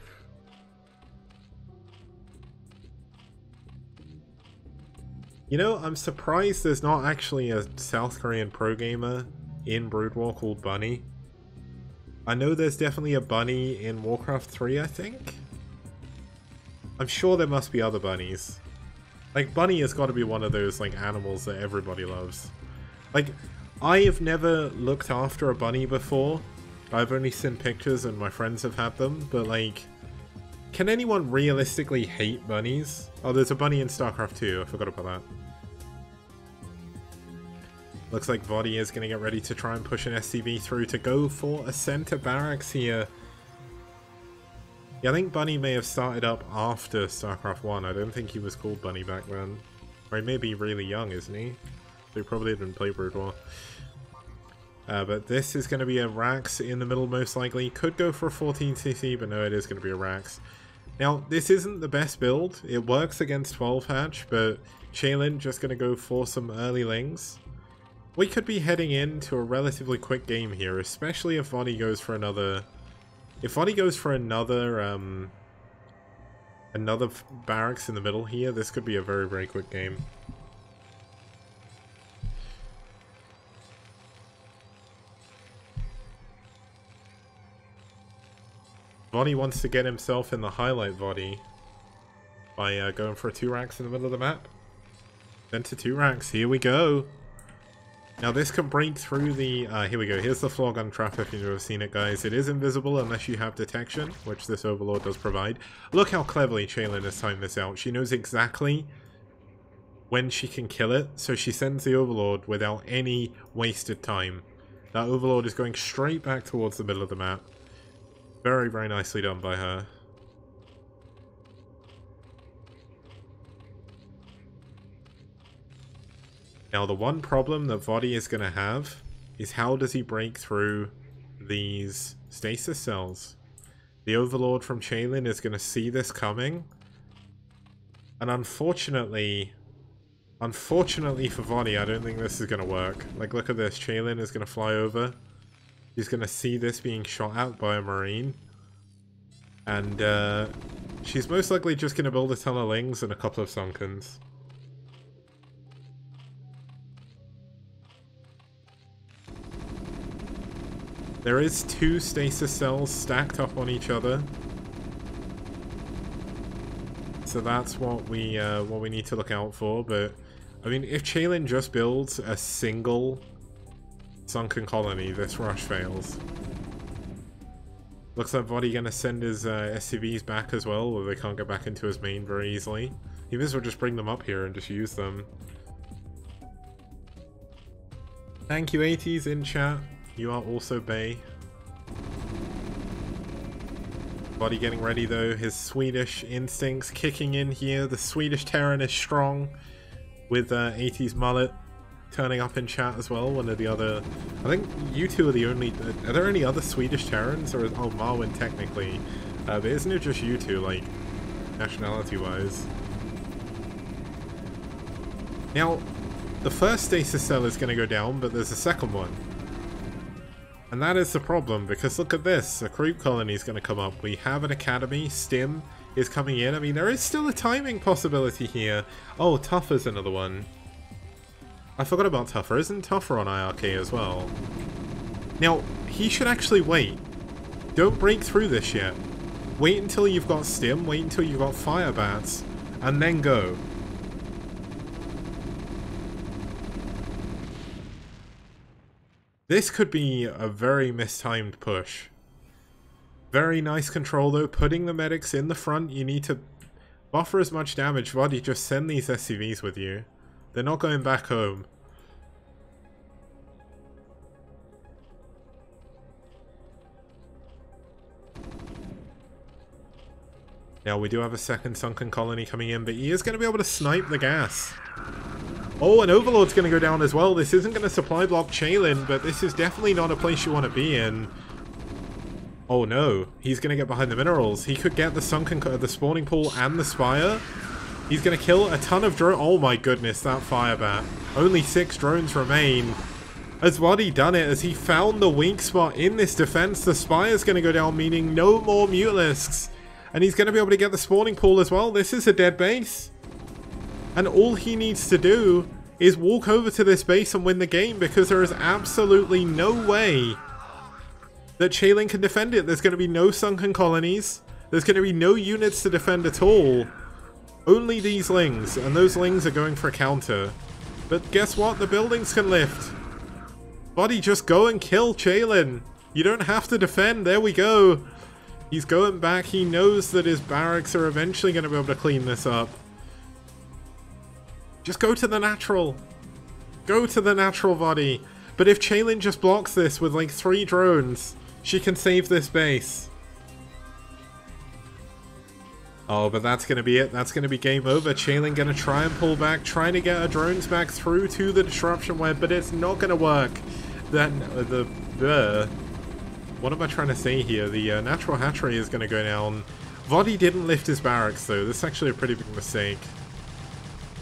You know, I'm surprised there's not actually a South Korean pro gamer in Brood War called Bunny. I know there's definitely a bunny in Warcraft 3, I think? I'm sure there must be other bunnies. Like, bunny has got to be one of those, like, animals that everybody loves. Like, I have never looked after a bunny before. I've only seen pictures and my friends have had them, but, like, can anyone realistically hate bunnies? Oh, there's a bunny in StarCraft 2, I forgot about that. Looks like Vodi is going to get ready to try and push an SCV through to go for a center barracks here. Yeah, I think Bunny may have started up after StarCraft 1. I don't think he was called Bunny back then. Or he may be really young, isn't he? So he probably didn't play Brood War. But this is going to be a Rax in the middle most likely. Could go for a 14cc, but no, it is going to be a Rax. Now, this isn't the best build. It works against 12 hatch, but Shaylin just going to go for some early lings. We could be heading into a relatively quick game here, especially if Vodi goes for another... If Vodi goes for another barracks in the middle here, this could be a very, very quick game. Vodi wants to get himself in the highlight Vodi by going for a 2 racks in the middle of the map. Then to 2 racks, here we go! Now this can break through the... here we go, here's the floor gun trap if you've never seen it, guys. It is invisible unless you have detection, which this Overlord does provide. Look how cleverly Shaylin has timed this out. She knows exactly when she can kill it, so she sends the Overlord without any wasted time. That Overlord is going straight back towards the middle of the map. Very, very nicely done by her. Now the one problem that Vodi is going to have is how does he break through these stasis cells? The Overlord from Shaylin is going to see this coming. And unfortunately for Vodi, I don't think this is going to work. Like, look at this. Shaylin is going to fly over. He's going to see this being shot at by a Marine. And she's most likely just going to build a ton of Lings and a couple of Sunkens. There is 2 stasis cells stacked up on each other. So that's what we need to look out for, but I mean if Shaylin just builds a single sunken colony, this rush fails. Looks like Vodi gonna send his SCVs back as well, or they can't get back into his main very easily. He may as well just bring them up here and just use them. Thank you 80s in chat. You are also Bay. Vodi getting ready though, his Swedish instincts kicking in here. The Swedish Terran is strong with 80s mullet turning up in chat as well. One of the other... I think you two are the only... Are there any other Swedish Terrans? Or is... Oh, Marwin technically. But isn't it just you two, like, nationality-wise? Now, the first stasis cell is going to go down, but there's a second one. And that is the problem, because look at this. A creep colony is going to come up. We have an academy. Stim is coming in. I mean, there is still a timing possibility here. Oh, Tuffer's another one. I forgot about Tuffer. Isn't Tuffer on iRk as well? Now, he should actually wait. Don't break through this yet. Wait until you've got Stim. Wait until you've got Fire Bats. And then go. This could be a very mistimed push. Very nice control though. Putting the medics in the front, you need to buffer as much damage. Vodi, just send these SCVs with you. They're not going back home. Now we do have a second sunken colony coming in, but he is going to be able to snipe the gas. Oh, and Overlord's going to go down as well. This isn't going to supply block Shaylin, but this is definitely not a place you want to be in. Oh no, he's going to get behind the minerals. He could get the the spawning pool and the spire. He's going to kill a ton of drones. Oh my goodness, that fire bat. Only 6 drones remain. Has Vodi done it? Has he found the weak spot in this defense? The spire's going to go down, meaning no more Mutalisks. And he's going to be able to get the spawning pool as well. This is a dead base. And all he needs to do is walk over to this base and win the game, because there is absolutely no way that Shaylin can defend it. There's going to be no sunken colonies. There's going to be no units to defend at all. Only these lings, and those lings are going for a counter. But guess what? The buildings can lift. Buddy, just go and kill Shaylin. You don't have to defend. There we go. He's going back. He knows that his barracks are eventually going to be able to clean this up. Just go to the natural. Go to the natural, Buddy. But if Shaylin just blocks this with like 3 drones, she can save this base. Oh, but that's going to be it. That's going to be game over. Shaylin going to try and pull back, trying to get her drones back through to the disruption web, but it's not going to work. Then what am I trying to say here? The natural hatchery is going to go down. Vodi didn't lift his barracks, though. This is actually a pretty big mistake.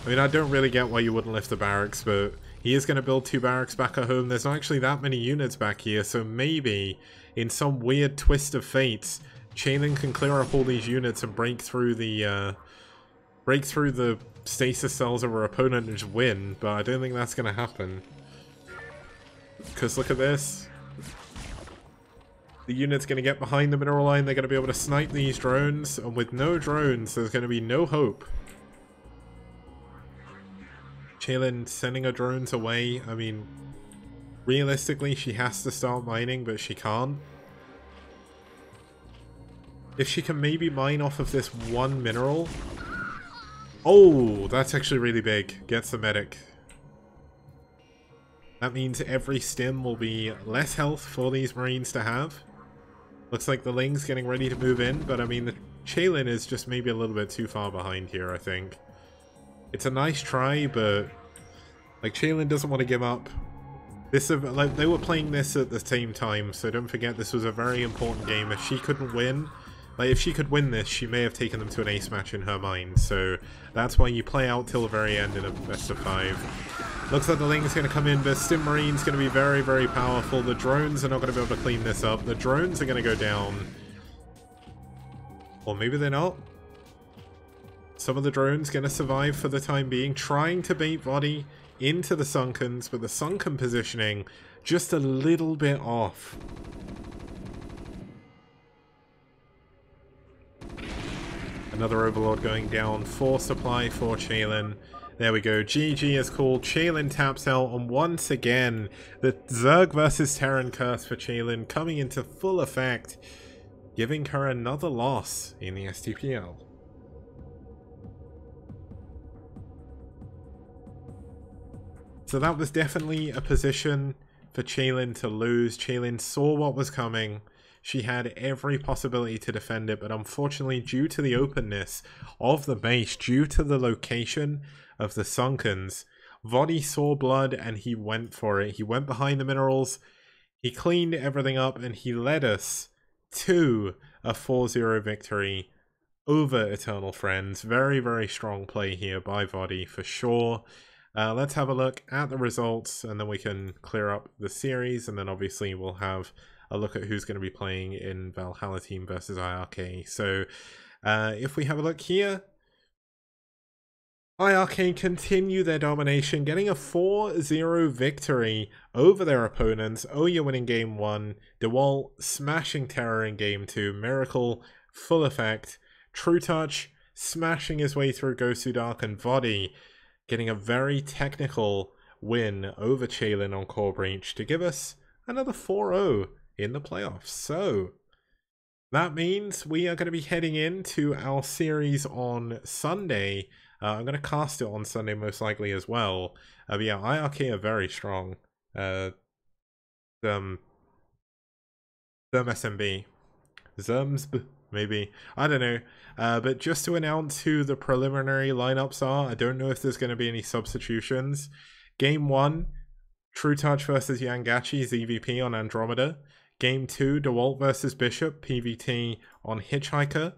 I mean, I don't really get why you wouldn't lift the barracks, but he is going to build 2 barracks back at home. There's not actually that many units back here, so maybe in some weird twist of fate, Shaylin can clear up all these units and break through the stasis cells of her opponent and just win, but I don't think that's going to happen. Because look at this. The unit's going to get behind the mineral line, they're going to be able to snipe these drones, and with no drones, there's going to be no hope. Shaylin sending her drones away. I mean, realistically, she has to start mining, but she can't. If she can maybe mine off of this 1 mineral. Oh, that's actually really big. Gets the medic. That means every stim will be less health for these marines to have. Looks like the Ling's getting ready to move in, but I mean, the Shaylin is just maybe a little bit too far behind here, I think. It's a nice try, but like Shaylin doesn't want to give up. This like they were playing this at the same time, so don't forget this was a very important game. If she couldn't win, like if she could win this, she may have taken them to an ace match in her mind. So that's why you play out till the very end in a best of 5. Looks like the Ling is going to come in, but Stim Marine's going to be very, very powerful. The drones are not going to be able to clean this up. The drones are going to go down. Or maybe they're not. Some of the drones going to survive for the time being, trying to bait Vodi into the Sunkens, but the Sunken positioning just a little bit off. Another Overlord going down for supply for Shaylin. There we go. GG is called. Shaylin taps out, and once again, the Zerg versus Terran curse for Shaylin coming into full effect, giving her another loss in the STPL. So that was definitely a position for Shaylin to lose. Shaylin saw what was coming. She had every possibility to defend it, but unfortunately, due to the openness of the base, due to the location of the Sunkens, Vodi saw blood and he went for it. He went behind the minerals, he cleaned everything up, and he led us to a 4-0 victory over Eternal Friends. Very, very strong play here by Vodi for sure. Let's have a look at the results, and then we can clear up the series, and then obviously we'll have a look at who's going to be playing in Valhalla team versus iRk. So if we have a look here, iRk continue their domination, getting a 4-0 victory over their opponents. Oya winning game 1, DeWalt smashing Terror in game 2, Miracle full effect, True Touch smashing his way through Ghost Who Dark, and Vodi getting a very technical win over Shaylin on Core Breach to give us another 4-0 in the playoffs. So that means we are going to be heading into our series on Sunday. I'm going to cast it on Sunday most likely as well. But yeah, iRk are very strong. Them SMB. Zermsb, maybe. I don't know. But just to announce who the preliminary lineups are, I don't know if there's going to be any substitutions. Game 1, True Touch versus Yangachi's EVP on Andromeda. Game 2, DeWalt versus Bishop, PvT on Hitchhiker.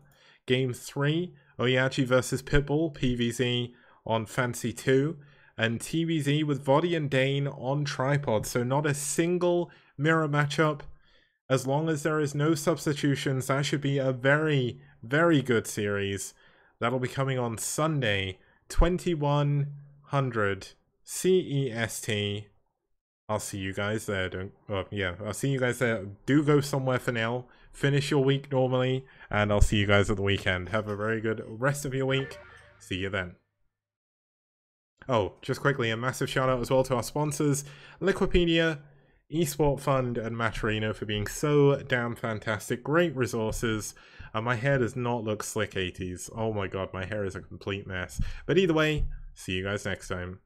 Game 3, Oyachi versus Pitbull, PvZ on Fancy 2. And TVZ with Vodi and Dane on Tripod. So not a single mirror matchup. As long as there is no substitutions, that should be a very, very good series. That'll be coming on Sunday, 2100 CEST. I'll see you guys there. I'll see you guys there. Do go somewhere for now. Finish your week normally, and I'll see you guys at the weekend. Have a very good rest of your week. See you then. Oh, just quickly, a massive shout out as well to our sponsors, Liquipedia, Esport Fund, and Maturino for being so damn fantastic. Great resources. My hair does not look slick 80s. Oh my god, my hair is a complete mess. But either way, see you guys next time.